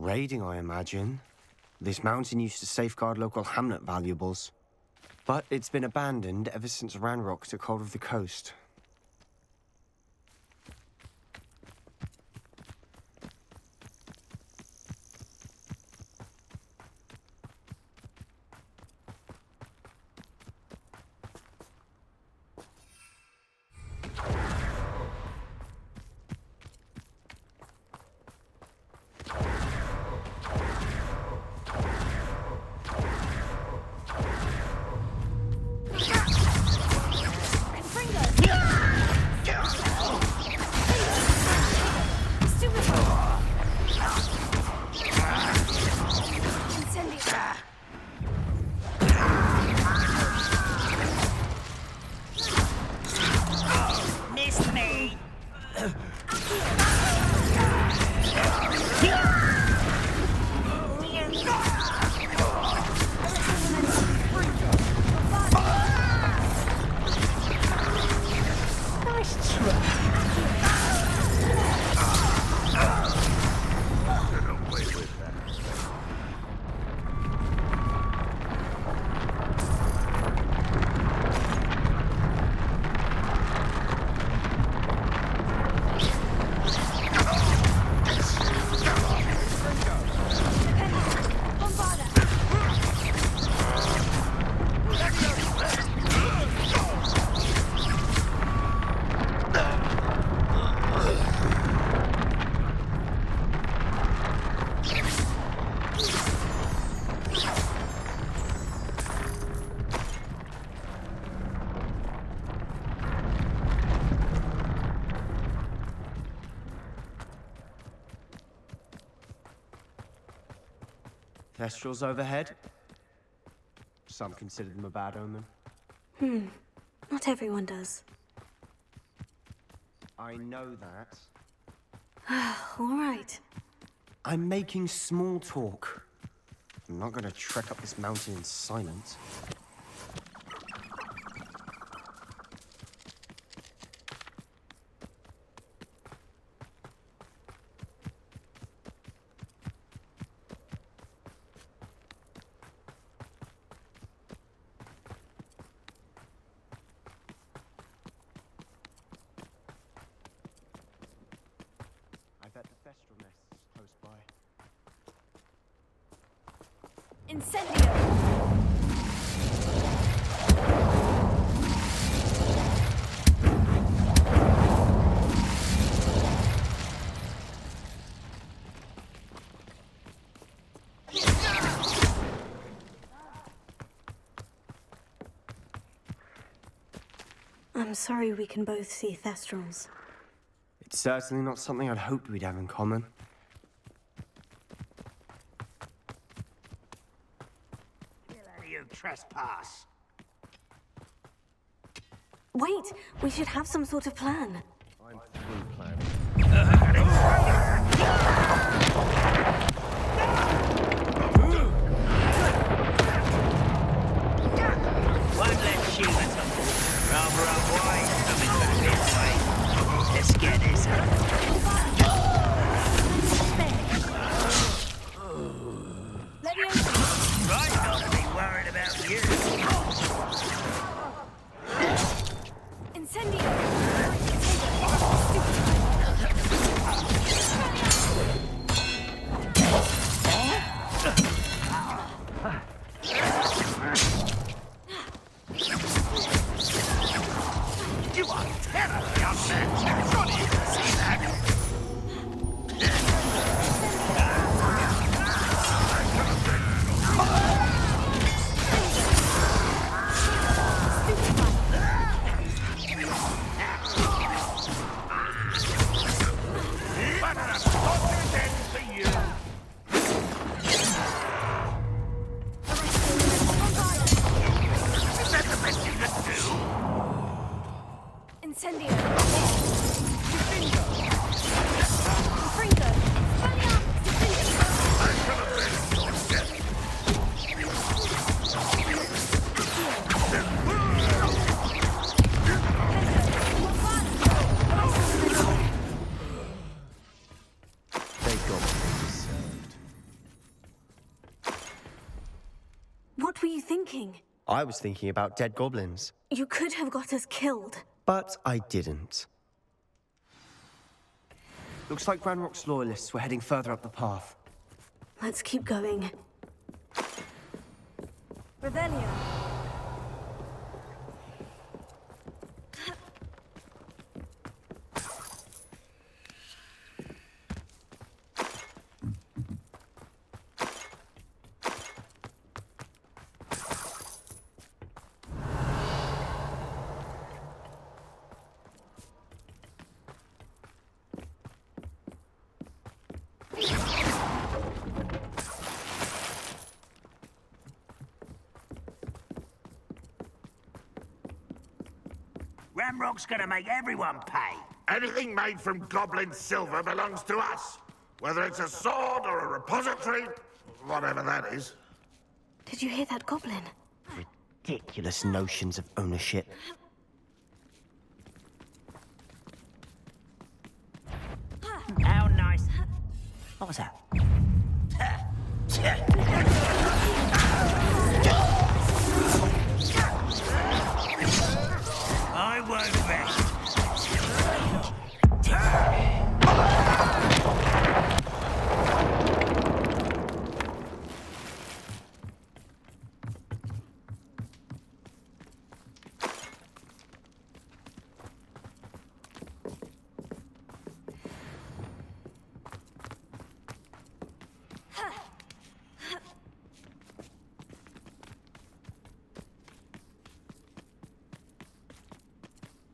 Raiding, I imagine. This mountain used to safeguard local hamlet valuables. But it's been abandoned ever since Ranrock took hold of the coast. Thestrals overhead. Some consider them a bad omen. Not everyone does. I know that. All right. I'm making small talk. I'm not gonna trek up this mountain in silence. I'm sorry we can both see Thestrals. It's certainly not something I'd hoped we'd have in common. You trespass. Wait, we should have some sort of plan. I'm through planning. Won't let shoot at them. Rather unwise coming back this way. Let's get this up. Right, not to be worried about you. Incendio! What were you thinking? I was thinking about dead goblins. You could have got us killed. But I didn't. Looks like Ranrock's loyalists were heading further up the path. Let's keep going. Revelio. Ramrock's gonna make everyone pay. Anything made from goblin silver belongs to us. Whether it's a sword or a repository, whatever that is. Did you hear that goblin? Ridiculous notions of ownership. How nice. What was that? I won't rest.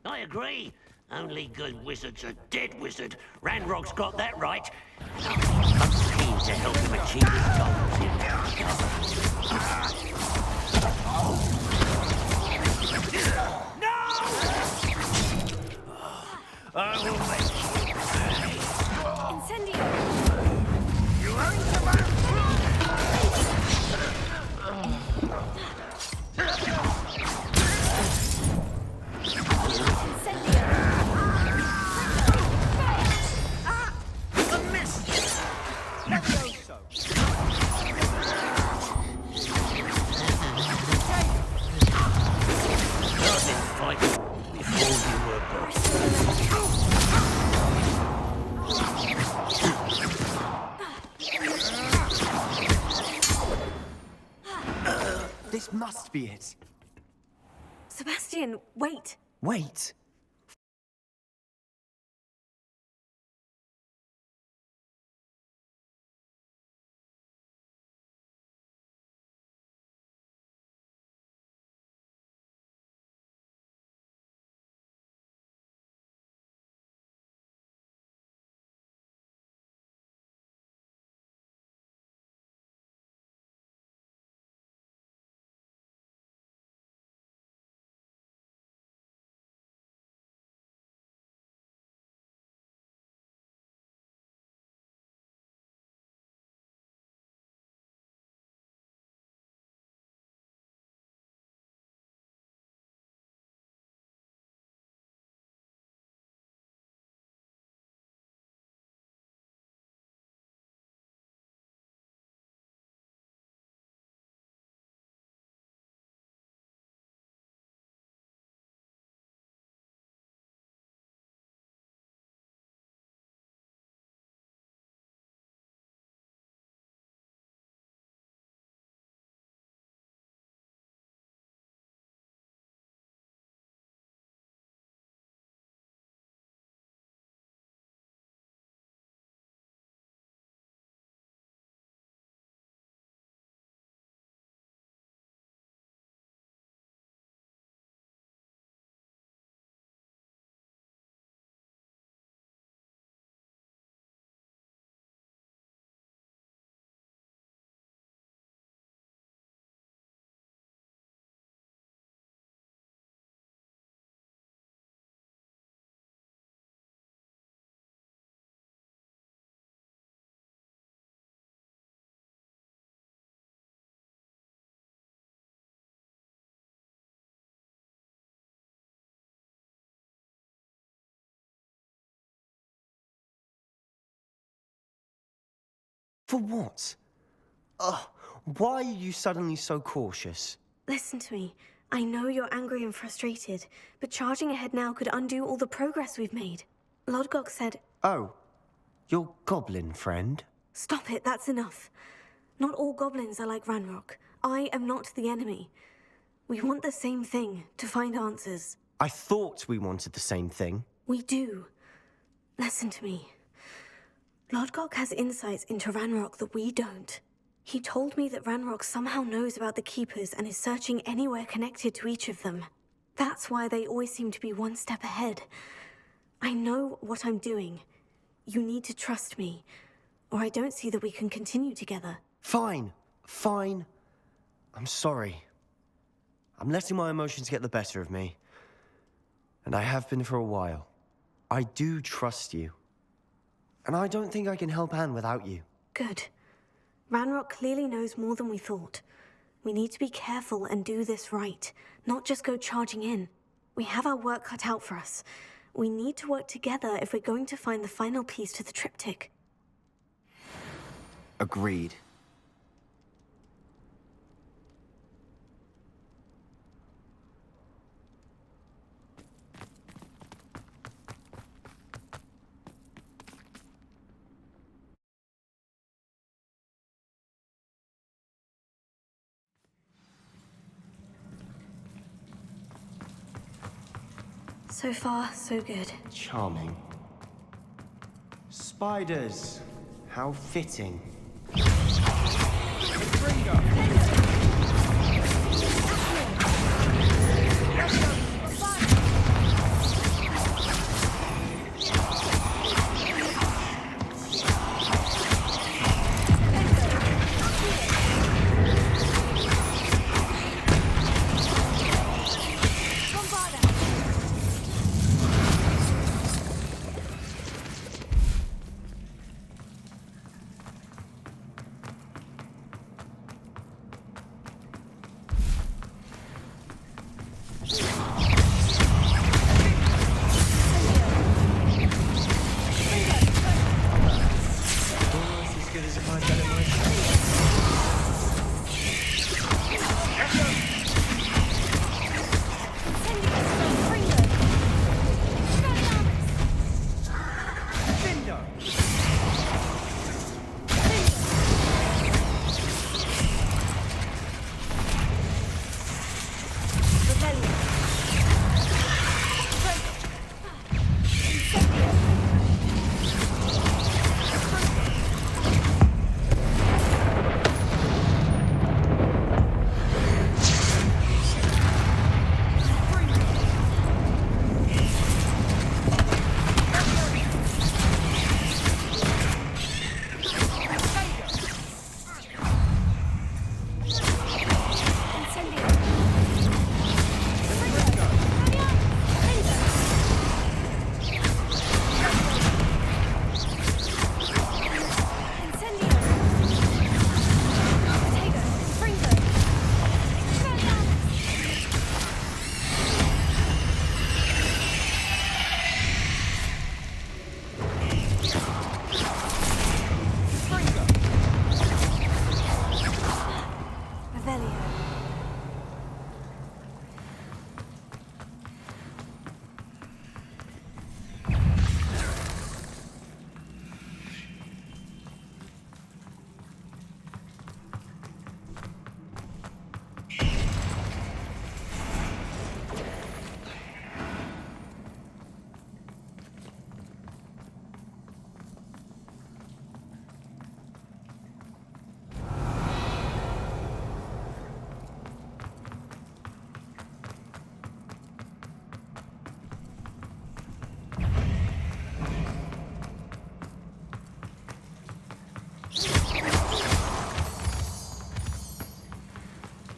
I agree. Only good wizard's a dead wizard. Ranrock's got that right. I'm keen to help him achieve his goals. No! I will make you. Incendio! You won't survive. This must be it. Sebastian, wait. Wait. For what? Ugh, Why are you suddenly so cautious? Listen to me. I know you're angry and frustrated, but charging ahead now could undo all the progress we've made. Lodgok said... Oh, your goblin friend? Stop it, that's enough. Not all goblins are like Ranrock. I am not the enemy. We want the same thing, to find answers. I thought we wanted the same thing. We do. Listen to me. Lodgok has insights into Ranrock that we don't. He told me that Ranrock somehow knows about the Keepers and is searching anywhere connected to each of them. That's why they always seem to be one step ahead. I know what I'm doing. You need to trust me, or I don't see that we can continue together. Fine. Fine. I'm sorry. I'm letting my emotions get the better of me. And I have been for a while. I do trust you. And I don't think I can help Anne without you. Good. Ranrock clearly knows more than we thought. We need to be careful and do this right, not just go charging in. We have our work cut out for us. We need to work together if we're going to find the final piece to the triptych. Agreed. So far, so good. Charming. Spiders. How fitting.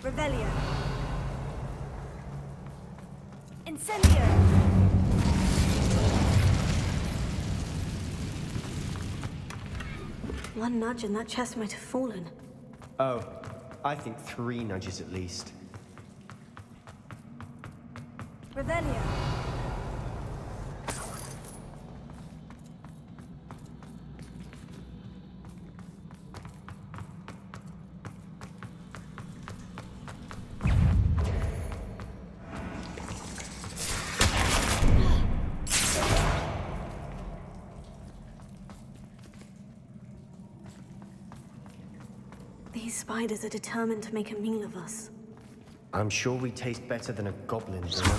Revelio. Incendio. One nudge and that chest might have fallen. Oh, I think 3 nudges at least. Revelio. These spiders are determined to make a meal of us. I'm sure we taste better than a goblin dinner.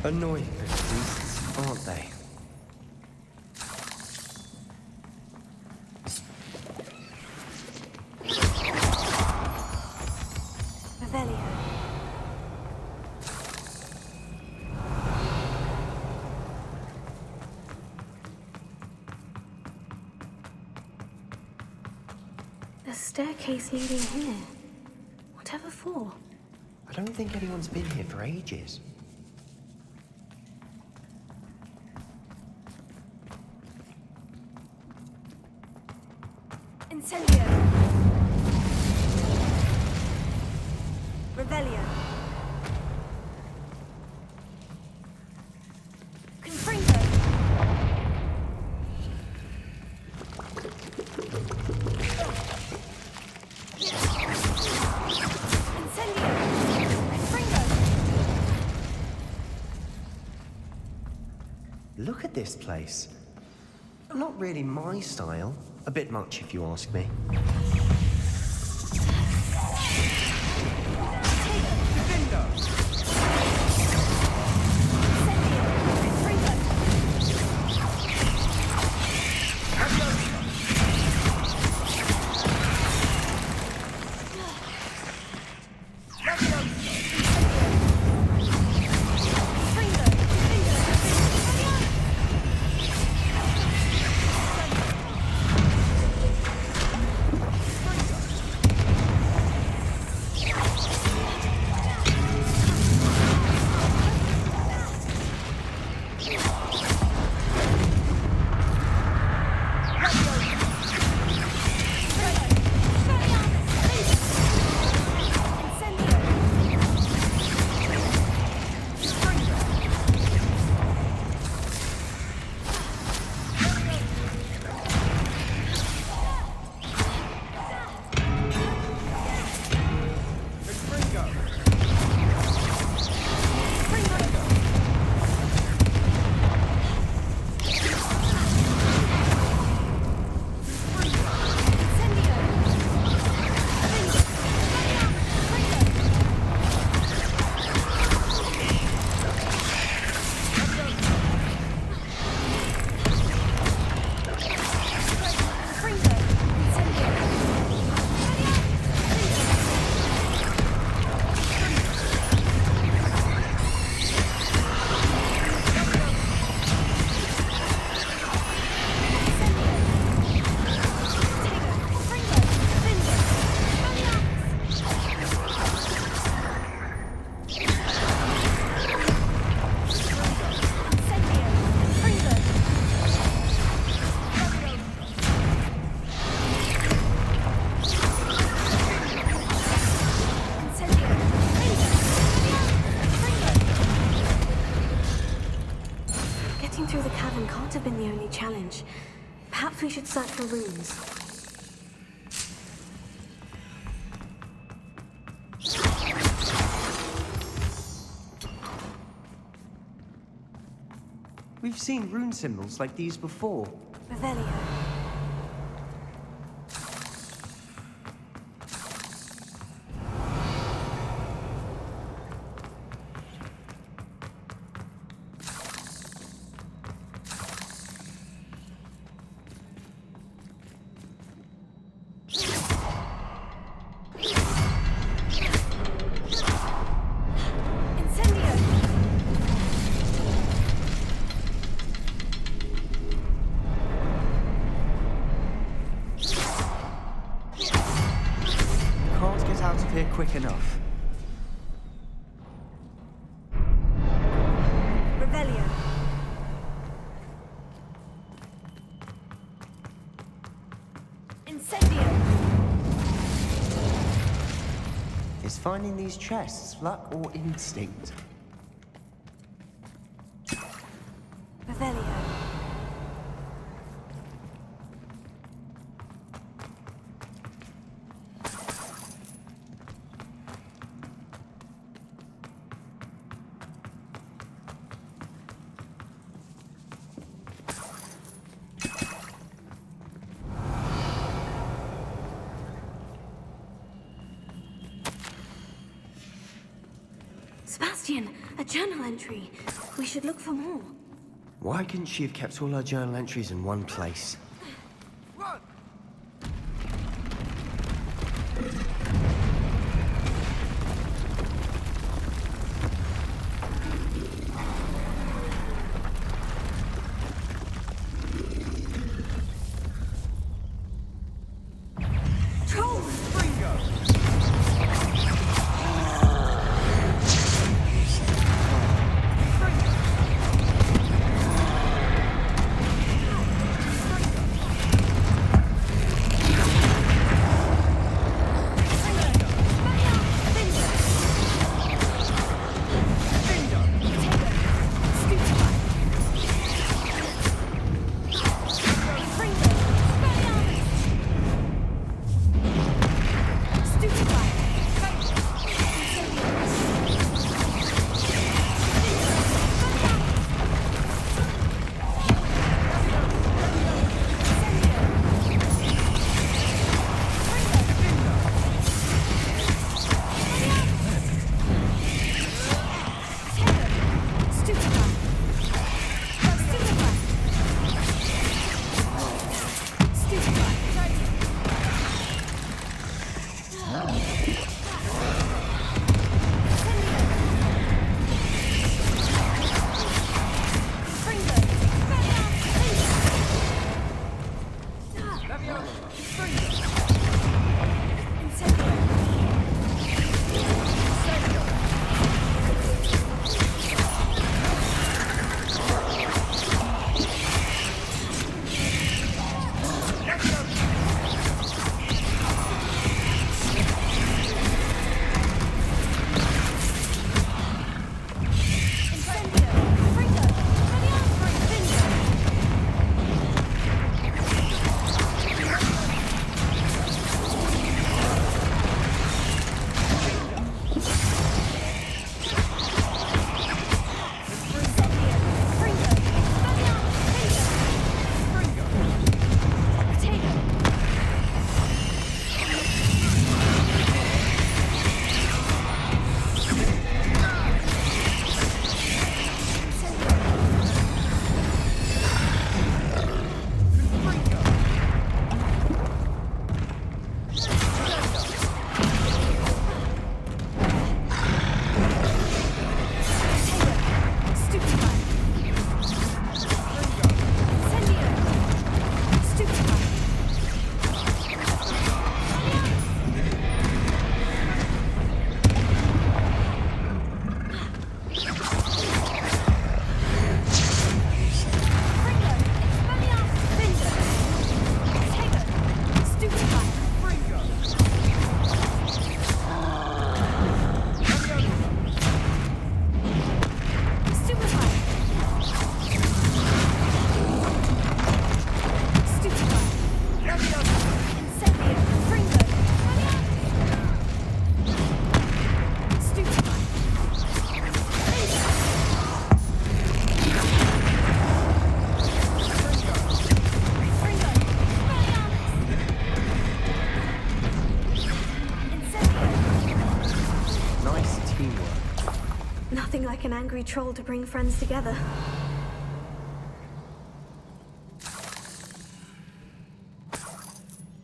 Annoying little beasts, aren't they? Revelio. The staircase leading here. Whatever for? I don't think anyone's been here for ages. Incendio. Revelio. Confringo. Incendio. Confringo. Look at this place. Not really my style. A bit much, if you ask me. Through the cavern can't have been the only challenge. Perhaps we should search for runes. We've seen rune symbols like these before. Revelio. Can't get out of here quick enough. Revelio. Incendio. Is finding these chests luck or instinct? Revelio. Sebastian, a journal entry. We should look for more. Why couldn't she have kept all her journal entries in one place? angry troll to bring friends together.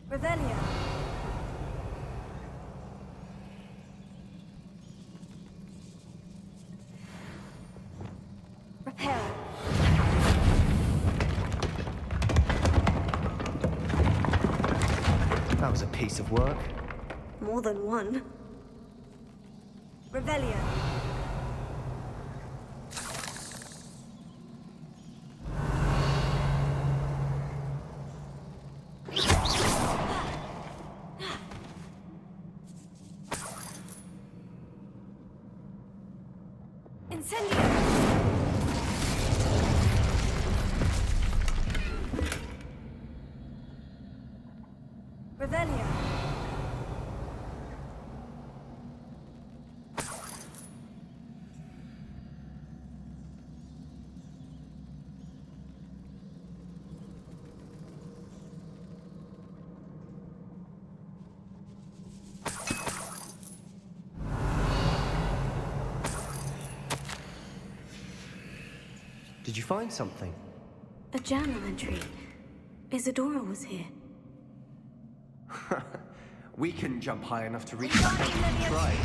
Revelia. Repair. That was a piece of work. More than one. Revelia. Incendio. Revelia. Did you find something? A journal entry. Isadora was here. We couldn't jump high enough to reach that if we tried.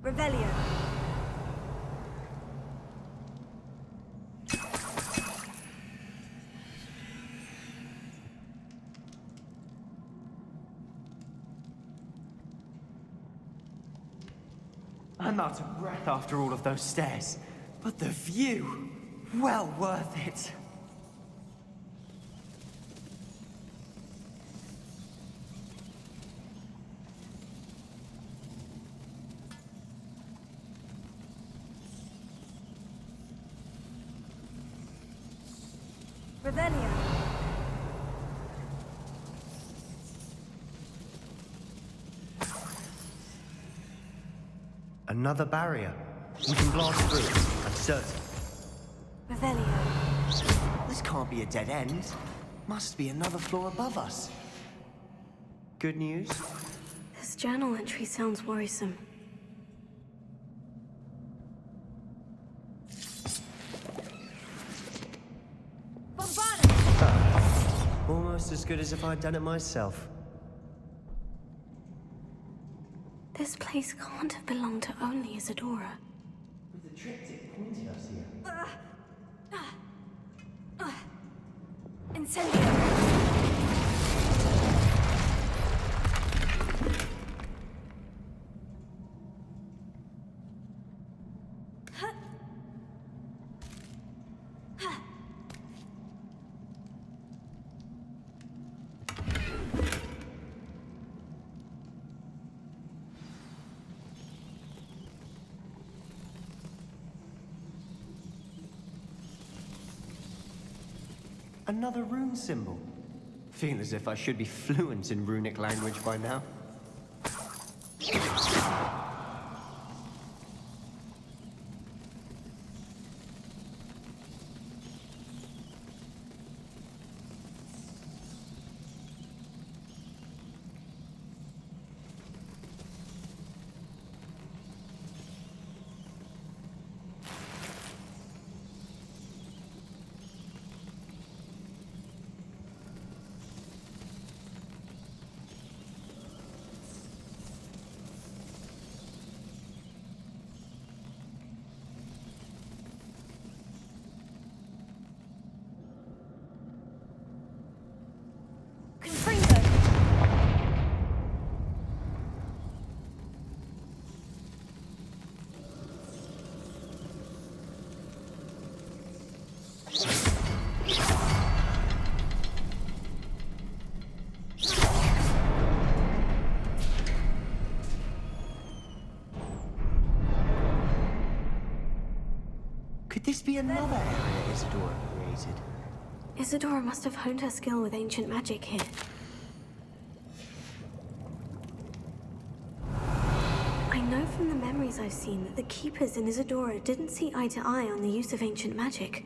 Revelia. I'm out of breath after all of those stairs. But the view, well worth it. Revelia. Another barrier. We can blast through, I'm certain. Revelia. This can't be a dead end. Must be another floor above us. Good news? This journal entry sounds worrisome. Almost as good as if I'd done it myself. This place can't have belonged to only Isadora. The triptych pointed us here. Incendio. Another rune symbol. Feel as if I should be fluent in runic language by now. Could this be another area Isadora created? Isadora must have honed her skill with ancient magic here. I know from the memories I've seen that the Keepers in Isadora didn't see eye to eye on the use of ancient magic.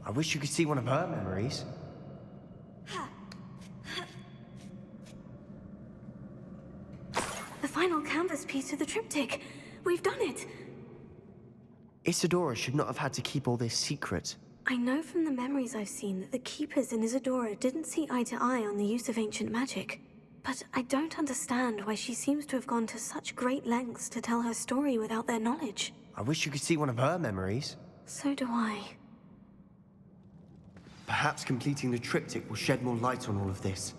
I wish you could see one of her memories. The final canvas piece of the triptych. We've done it. Isadora should not have had to keep all this secret. I know from the memories I've seen that the Keepers in Isadora didn't see eye to eye on the use of ancient magic. But I don't understand why she seems to have gone to such great lengths to tell her story without their knowledge. I wish you could see one of her memories. So do I. Perhaps completing the triptych will shed more light on all of this.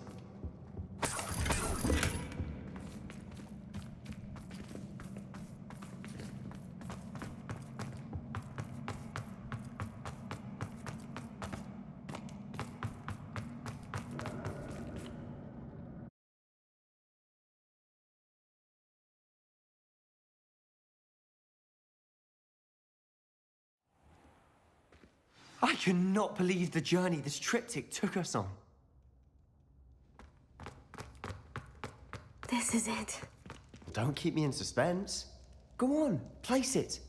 I cannot believe the journey this triptych took us on. This is it. Don't keep me in suspense. Go on, place it.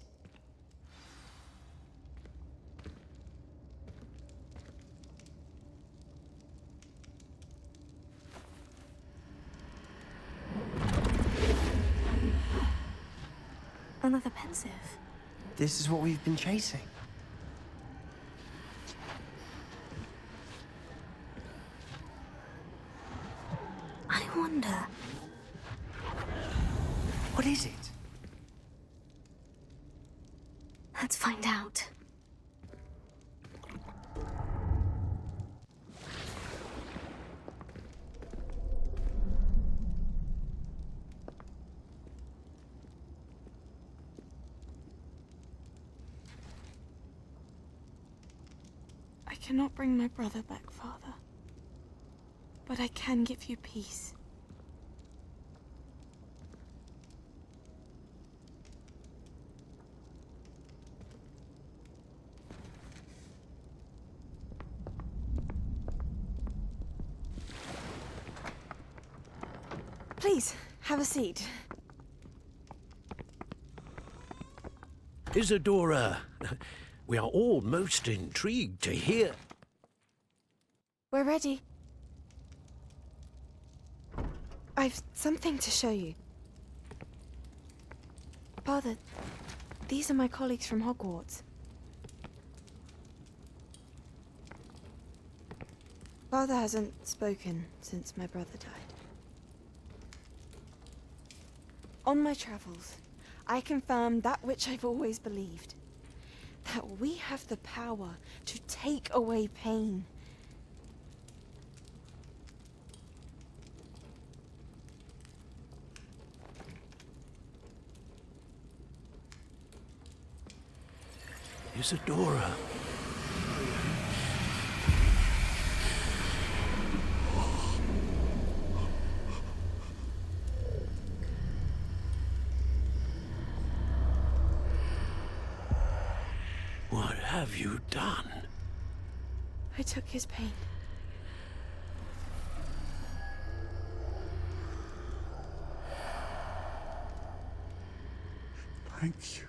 Another pensive. This is what we've been chasing. I wonder. What is it? Let's find out. I cannot bring my brother back, Father. But I can give you peace. Please, have a seat. Isadora, we are all most intrigued to hear. We're ready. I've something to show you. Father, these are my colleagues from Hogwarts. Father hasn't spoken since my brother died. On my travels, I confirmed that which I've always believed. That we have the power to take away pain. Isadora. What have you done? I took his pain. Thank you.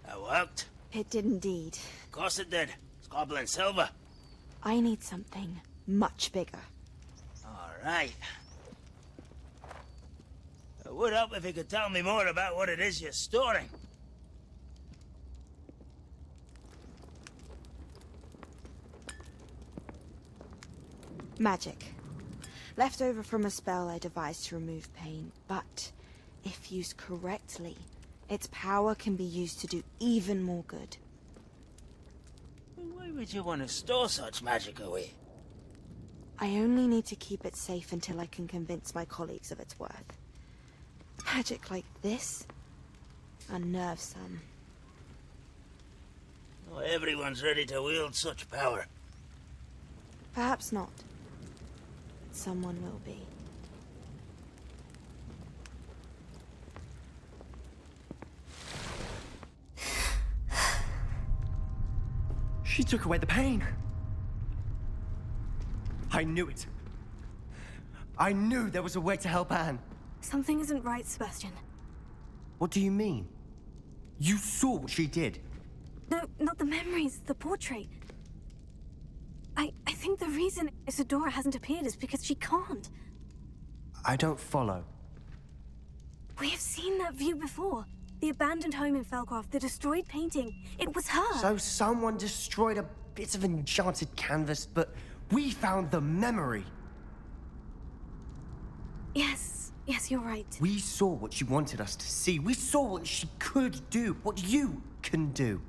That worked? It did indeed. Of course it did. It's copper and silver. I need something much bigger. All right. It would help if you could tell me more about what it is you're storing. Magic. Left over from a spell I devised to remove pain, but if used correctly, its power can be used to do even more good. Why would you want to store such magic away? I only need to keep it safe until I can convince my colleagues of its worth. Magic like this unnerves some. Not everyone's ready to wield such power. Perhaps not. But someone will be. She took away the pain. I knew it. I knew there was a way to help Anne. Something isn't right, Sebastian. What do you mean? You saw what she did. No, not the memories, the portrait. I think the reason Isadora hasn't appeared is because she can't. I don't follow. We have seen that view before. The abandoned home in Felcroft, the destroyed painting. It was her. So someone destroyed a bit of enchanted canvas, but we found the memory. Yes, you're right. We saw what she wanted us to see. We saw what she could do, what you can do.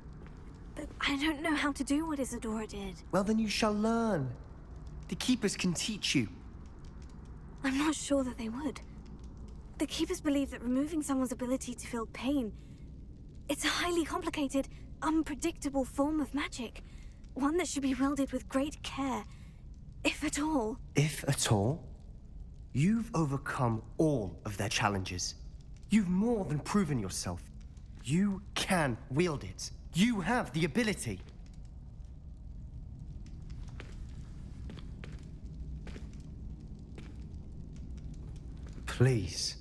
But I don't know how to do what Isadora did. Well, then you shall learn. The Keepers can teach you. I'm not sure that they would. The Keepers believe that removing someone's ability to feel pain, it's a highly complicated, unpredictable form of magic. One that should be wielded with great care, if at all. If at all? You've overcome all of their challenges. You've more than proven yourself. You can wield it. You have the ability. Please,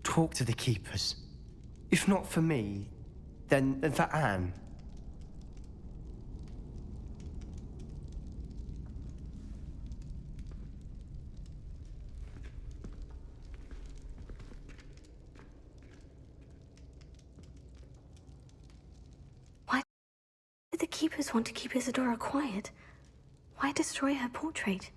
talk to the Keepers. If not for me, then for Anne. Why did the Keepers want to keep Isadora quiet? Why destroy her portrait?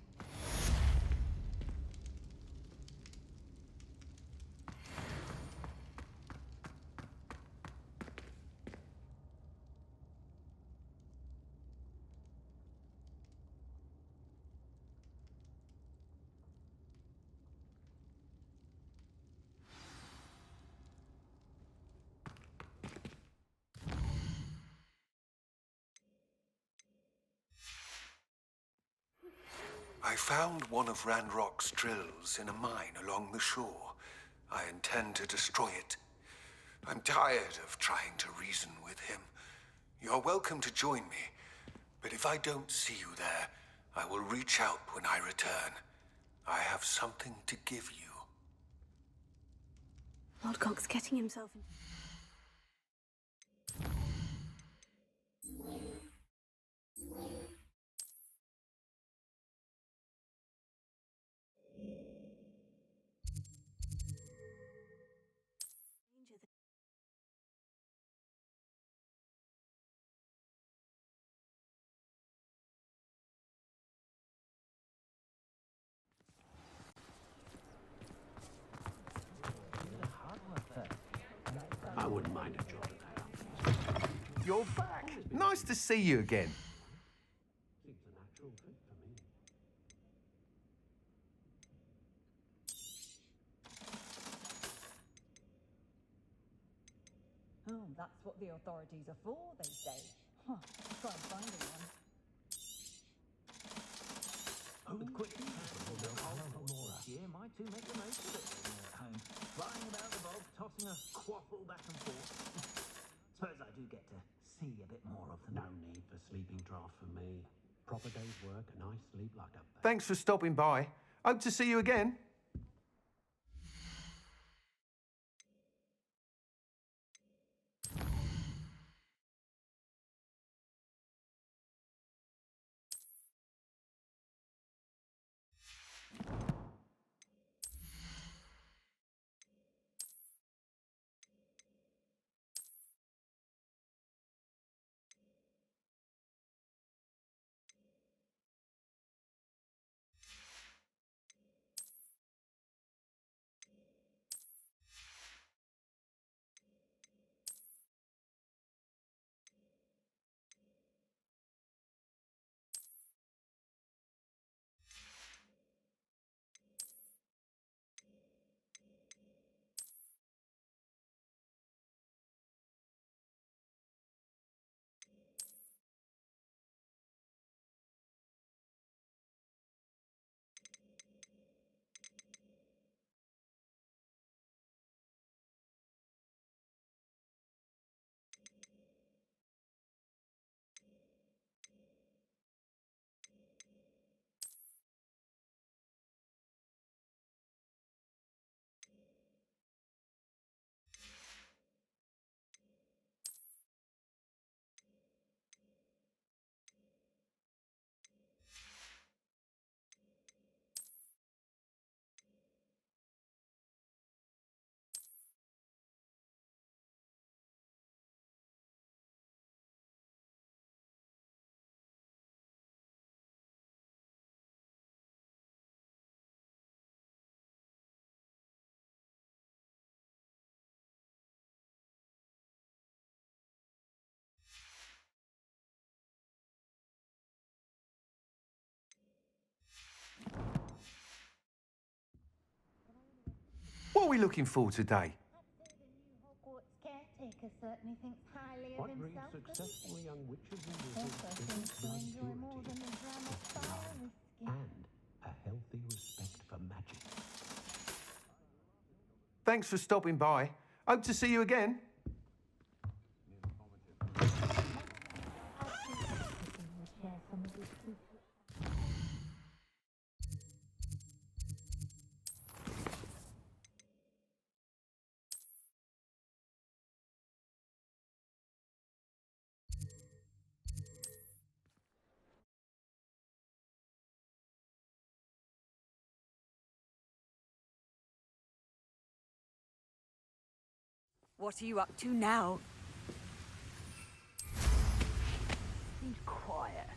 I found one of Ranrock's drills in a mine along the shore. I intend to destroy it. I'm tired of trying to reason with him. You're welcome to join me, but if I don't see you there, I will reach out when I return. I have something to give you. Lord Cox getting himself in... I wouldn't mind a job of that. You're back. Nice to see you again. Oh, that's what the authorities are for, they say. Huh, try finding one. Quick, yeah, my two make the most of it when they're at home. Flying about the bog, tossing a quaffle back and forth. Suppose I do get to see a bit more of them. No need for sleeping draft for me. Proper day's work, a nice sleep like a... Thanks for stopping by. Hope to see you again. are we looking for today? Hogwarts caretaker certainly thinks highly of What breeds himself. successful young witches and Also wizards seems to isn't enjoy more purity, than a dram of fire whiskey. and a healthy respect for magic. Thanks for stopping by. Hope to see you again. What are you up to now? Seems quiet.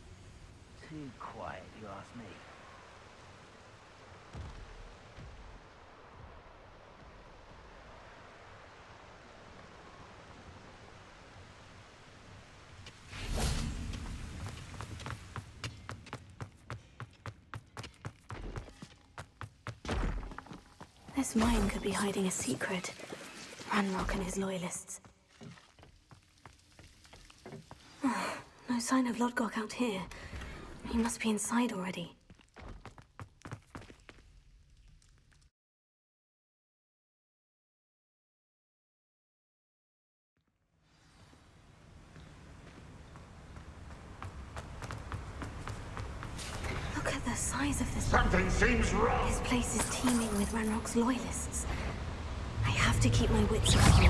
Too quiet, you ask me. This mine could be hiding a secret. Ranrock and his loyalists. Oh, no sign of Lodgok out here. He must be inside already. Look at the size of this. Something seems wrong. This place is teeming with Ranrock's loyalists. I have to keep my wits about me.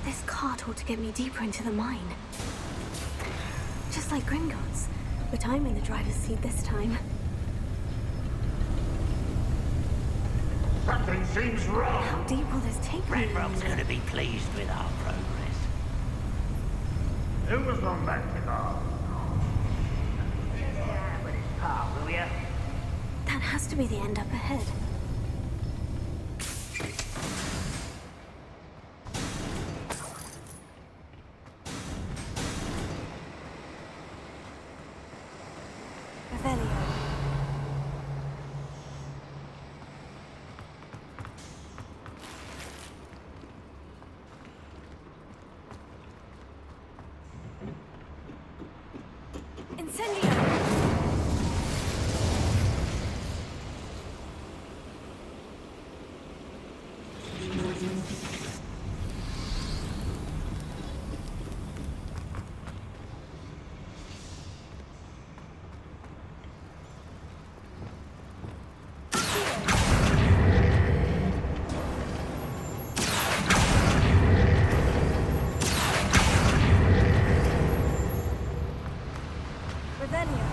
This cart ought to get me deeper into the mine. Just like Gringotts, but I'm in the driver's seat this time. Something seems wrong. How deep will this take me? Ranrock's going to be pleased with our progress. Who was romantic art? Yeah, but it's part, will ya? That has to be the end up ahead. Revelio. Incendio! Revelio.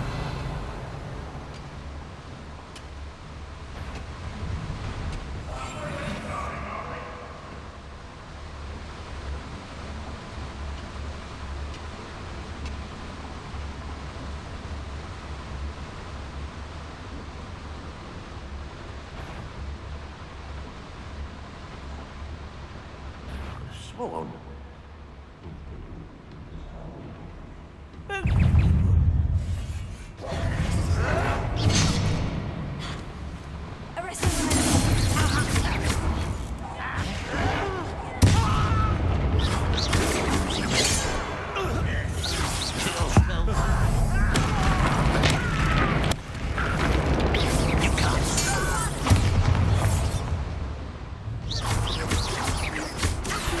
Sworn.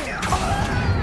Yeah.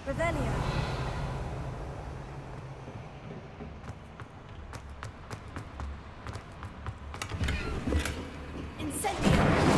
Revelio. Incendio.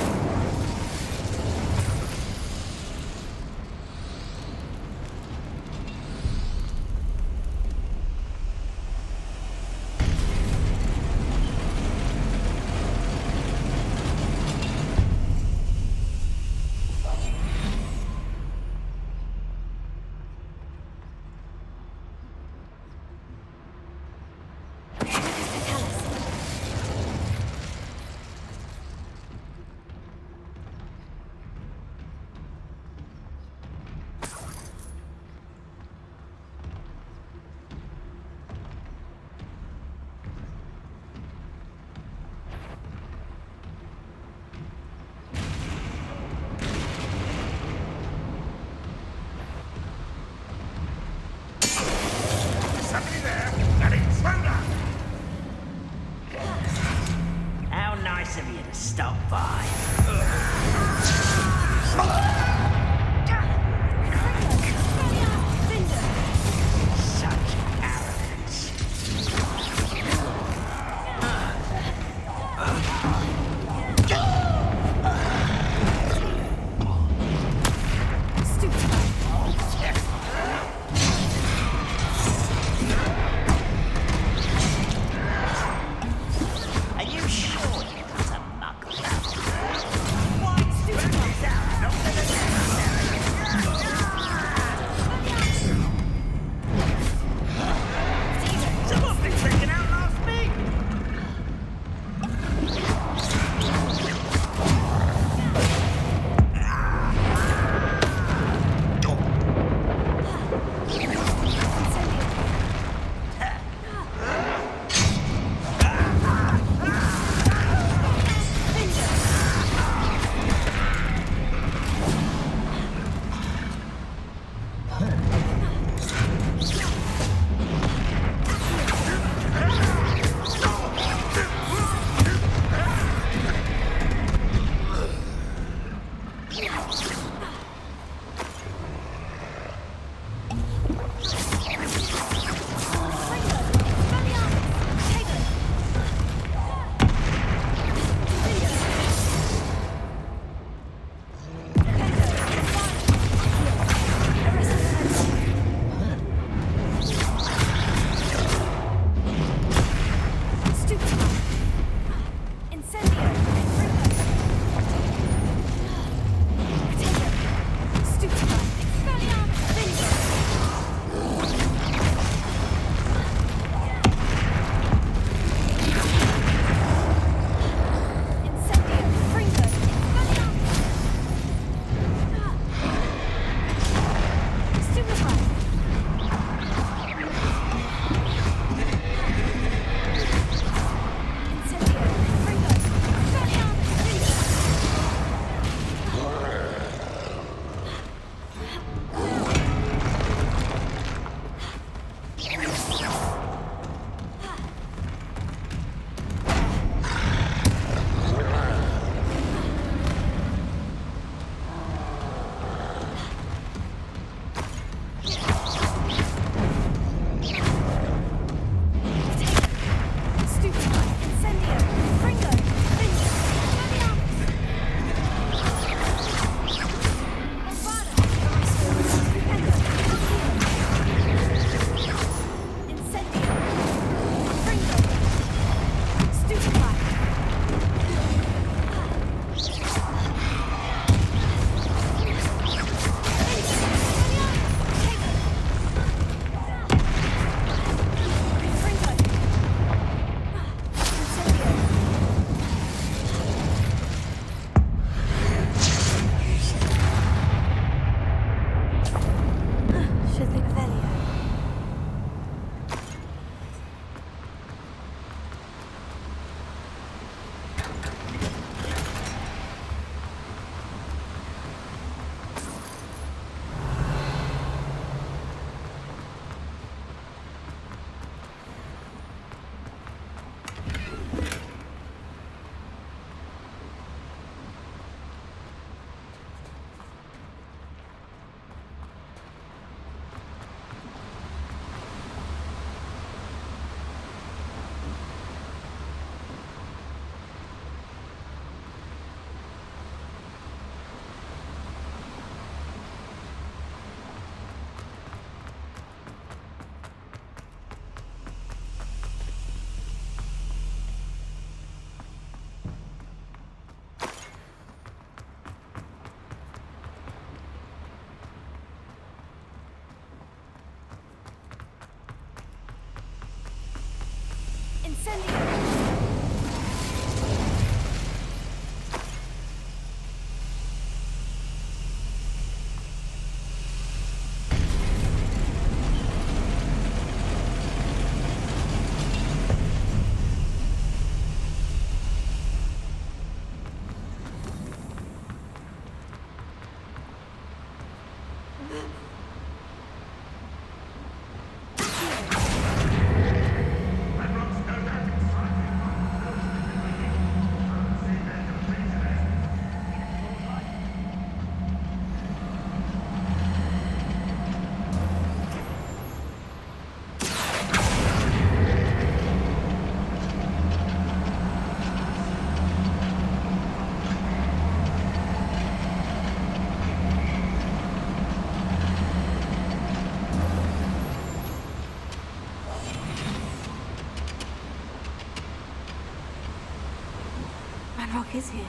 is here.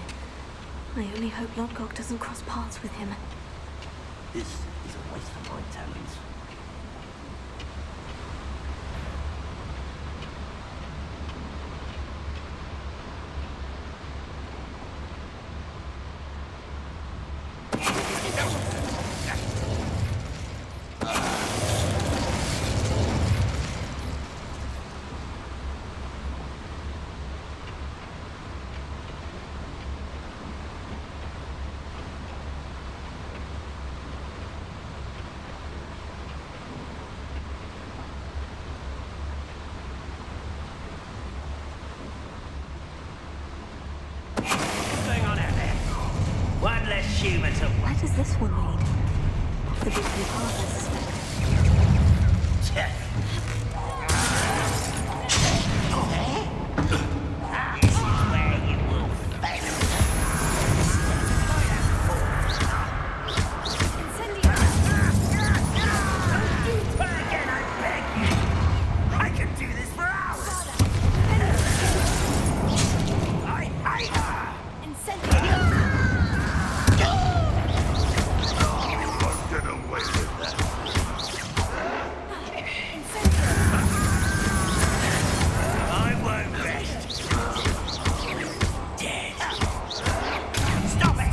I only hope Lodgok doesn't cross paths with him. This is a waste of my talents. Human to... Where does this one lead? Possibly to the path, I suspect. This is where you will fail. Don't do that again, I beg you. I can do this for hours. I hate her. Get away with that. I won't rest. Dead. Stop it!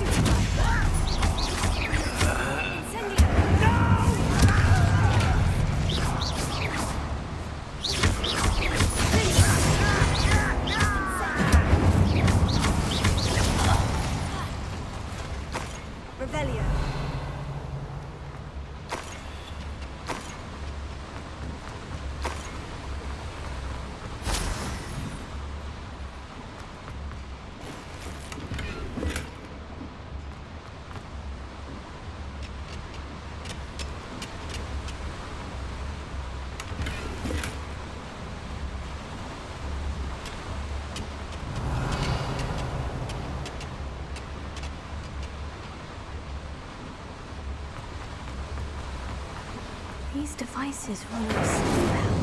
Revelio. These devices run up somehow.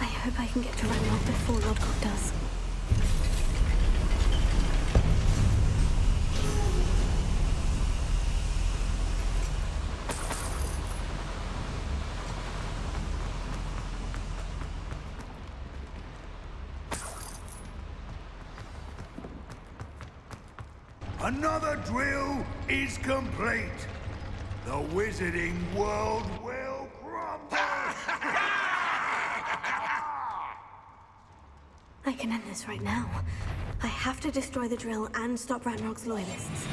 I hope I can get to Ranrock before Lodgok does. Another drill is complete. The wizarding world will crumble. I can end this right now. I have to destroy the drill and stop Ranrock's loyalists.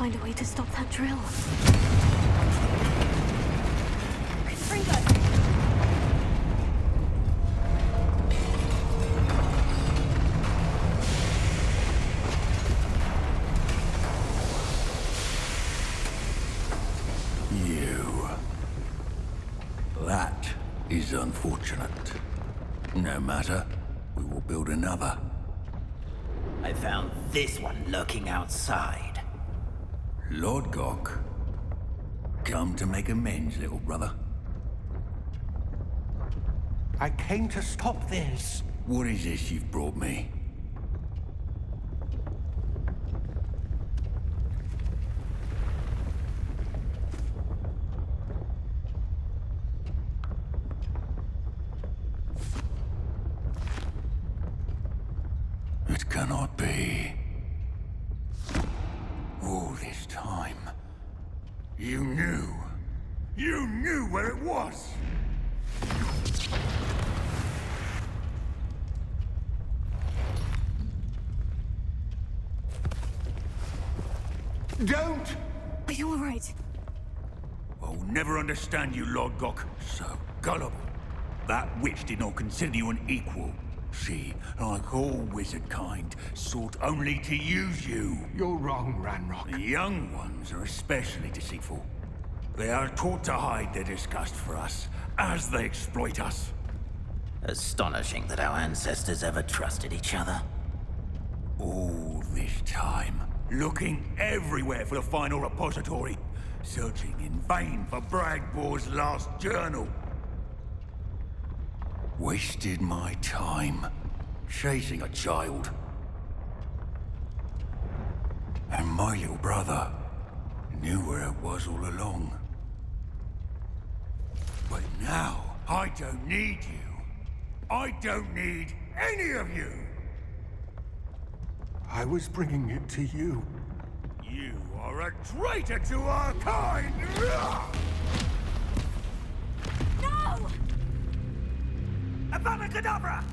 find a way to stop that drill. You. That is unfortunate. No matter, we will build another. I found this one lurking outside. Lord Gok, come to make amends, little brother. I came to stop this. What is this you've brought me? It cannot be. All this time, you knew. You knew where it was! Don't! Are you alright? I'll never understand you, Lord Gok. So gullible. That witch did not consider you an equal. She, like all wizard kind, sought only to use you. You're wrong, Ranrock. The young ones are especially deceitful. They are taught to hide their disgust for us, as they exploit us. Astonishing that our ancestors ever trusted each other. All this time, looking everywhere for the final repository, searching in vain for Bragbor's last journal. Wasted my time, chasing a child. And my little brother knew where it was all along. But now, I don't need you. I don't need any of you! I was bringing it to you. You are a traitor to our kind! No! Avada Kedavra!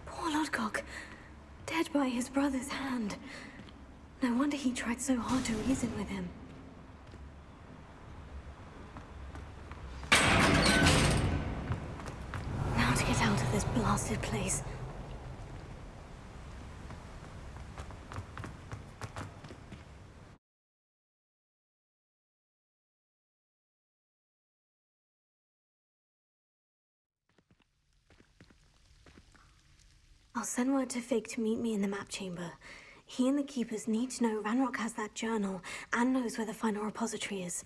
Poor Lodgok, dead by his brother's hand. No wonder he tried so hard to reason with him. Now to get out of this blasted place. I'll send word to Fig to meet me in the map chamber. He and the Keepers need to know Ranrock has that journal and knows where the final repository is.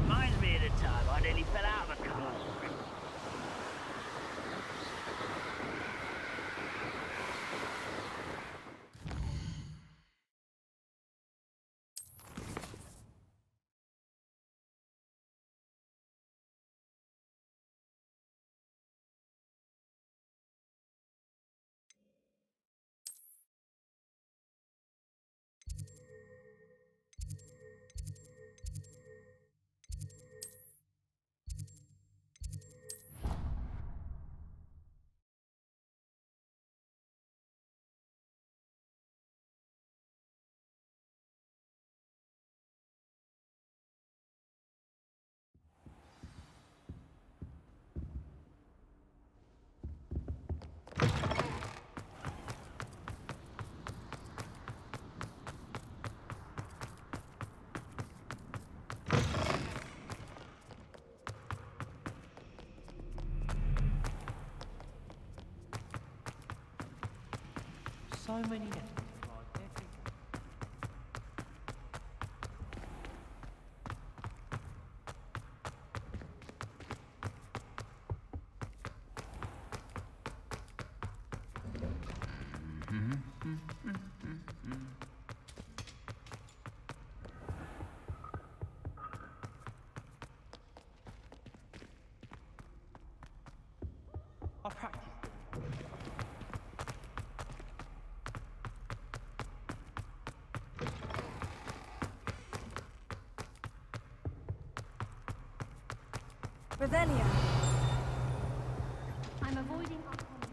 Reminds me of the time I nearly fell out of a car. So many I practiced it. Revelio. I'm avoiding autonomy.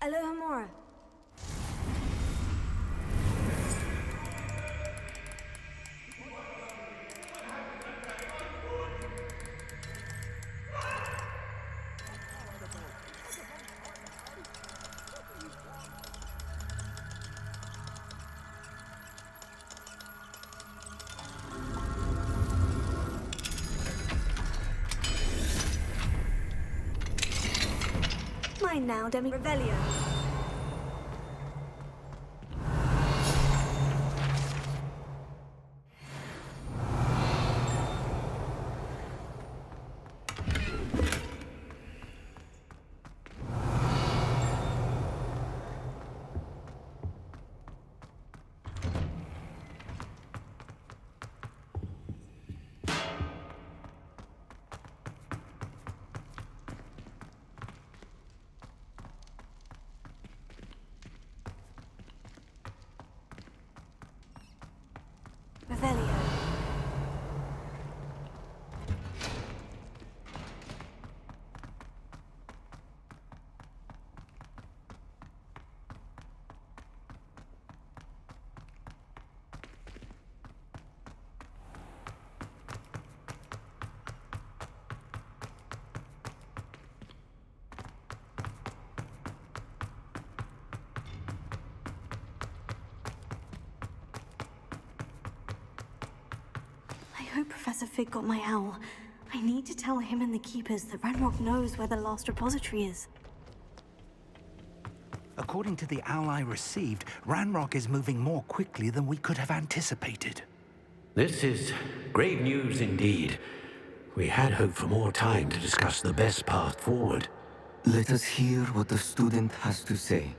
Alohomora. Mine now, Demi Revelio. Revelio. I hope Professor Fig got my owl. I need to tell him and the Keepers that Ranrock knows where the last repository is. According to the owl I received, Ranrock is moving more quickly than we could have anticipated. This is grave news indeed. We had hoped for more time to discuss the best path forward. Let us hear what the student has to say.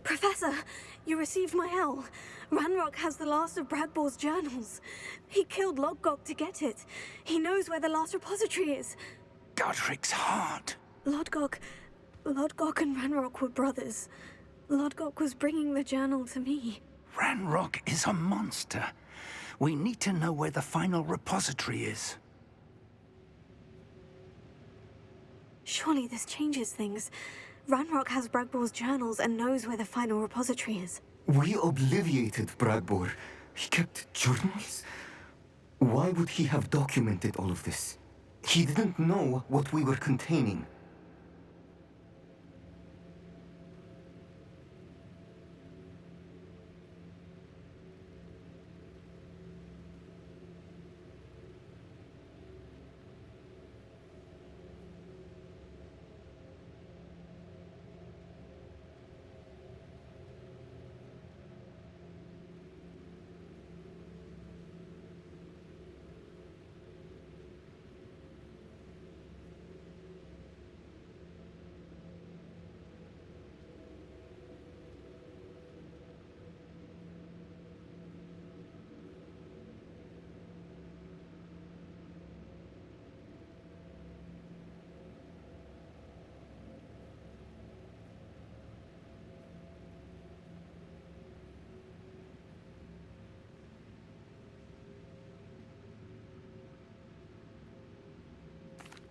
Professor, you received my owl. Ranrock has the last of Bradbor's journals. He killed Lodgok to get it. He knows where the last repository is. Godric's heart. Lodgok and Ranrock were brothers. Lodgok was bringing the journal to me. Ranrock is a monster. We need to know where the final repository is. Surely this changes things. Ranrock has Bradbor's journals and knows where the final repository is. We obliviated Bradbor. He kept journals? Why would he have documented all of this? He didn't know what we were containing.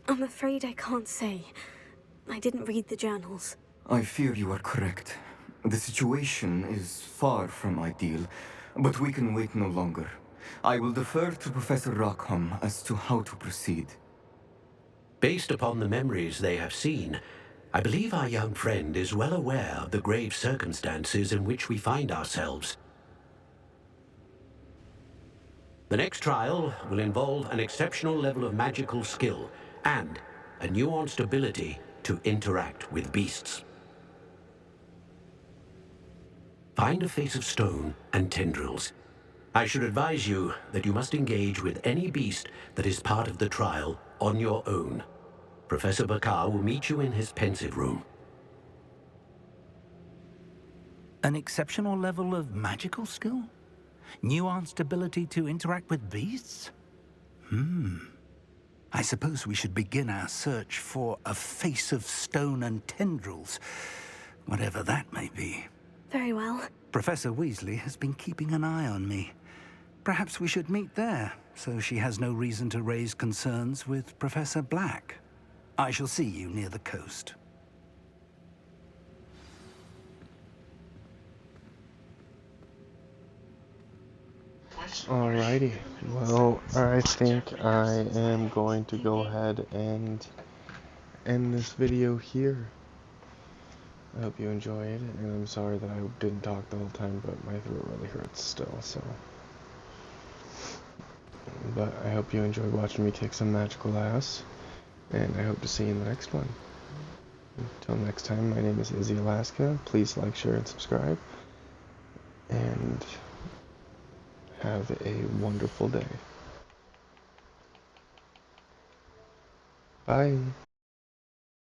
I'm afraid I can't say. I didn't read the journals. I fear you are correct. The situation is far from ideal, but we can wait no longer. I will defer to Professor Rockham as to how to proceed. Based upon the memories they have seen, I believe our young friend is well aware of the grave circumstances in which we find ourselves. The next trial will involve an exceptional level of magical skill and a nuanced ability to interact with beasts. Find a face of stone and tendrils. I should advise you that you must engage with any beast that is part of the trial on your own. Professor Bakar will meet you in his pensive room. An exceptional level of magical skill? Nuanced ability to interact with beasts? I suppose we should begin our search for a face of stone and tendrils, whatever that may be. Very well. Professor Weasley has been keeping an eye on me. Perhaps we should meet there, so she has no reason to raise concerns with Professor Black. I shall see you near the coast. Alrighty, well, I think I am going to go ahead and end this video here. I hope you enjoy it, and I'm sorry that I didn't talk the whole time, but my throat really hurts still, so. But I hope you enjoyed watching me kick some magical ass, and I hope to see you in the next one. Until next time, my name is Izzy Alaska. Please like, share, and subscribe. And have a wonderful day. Bye.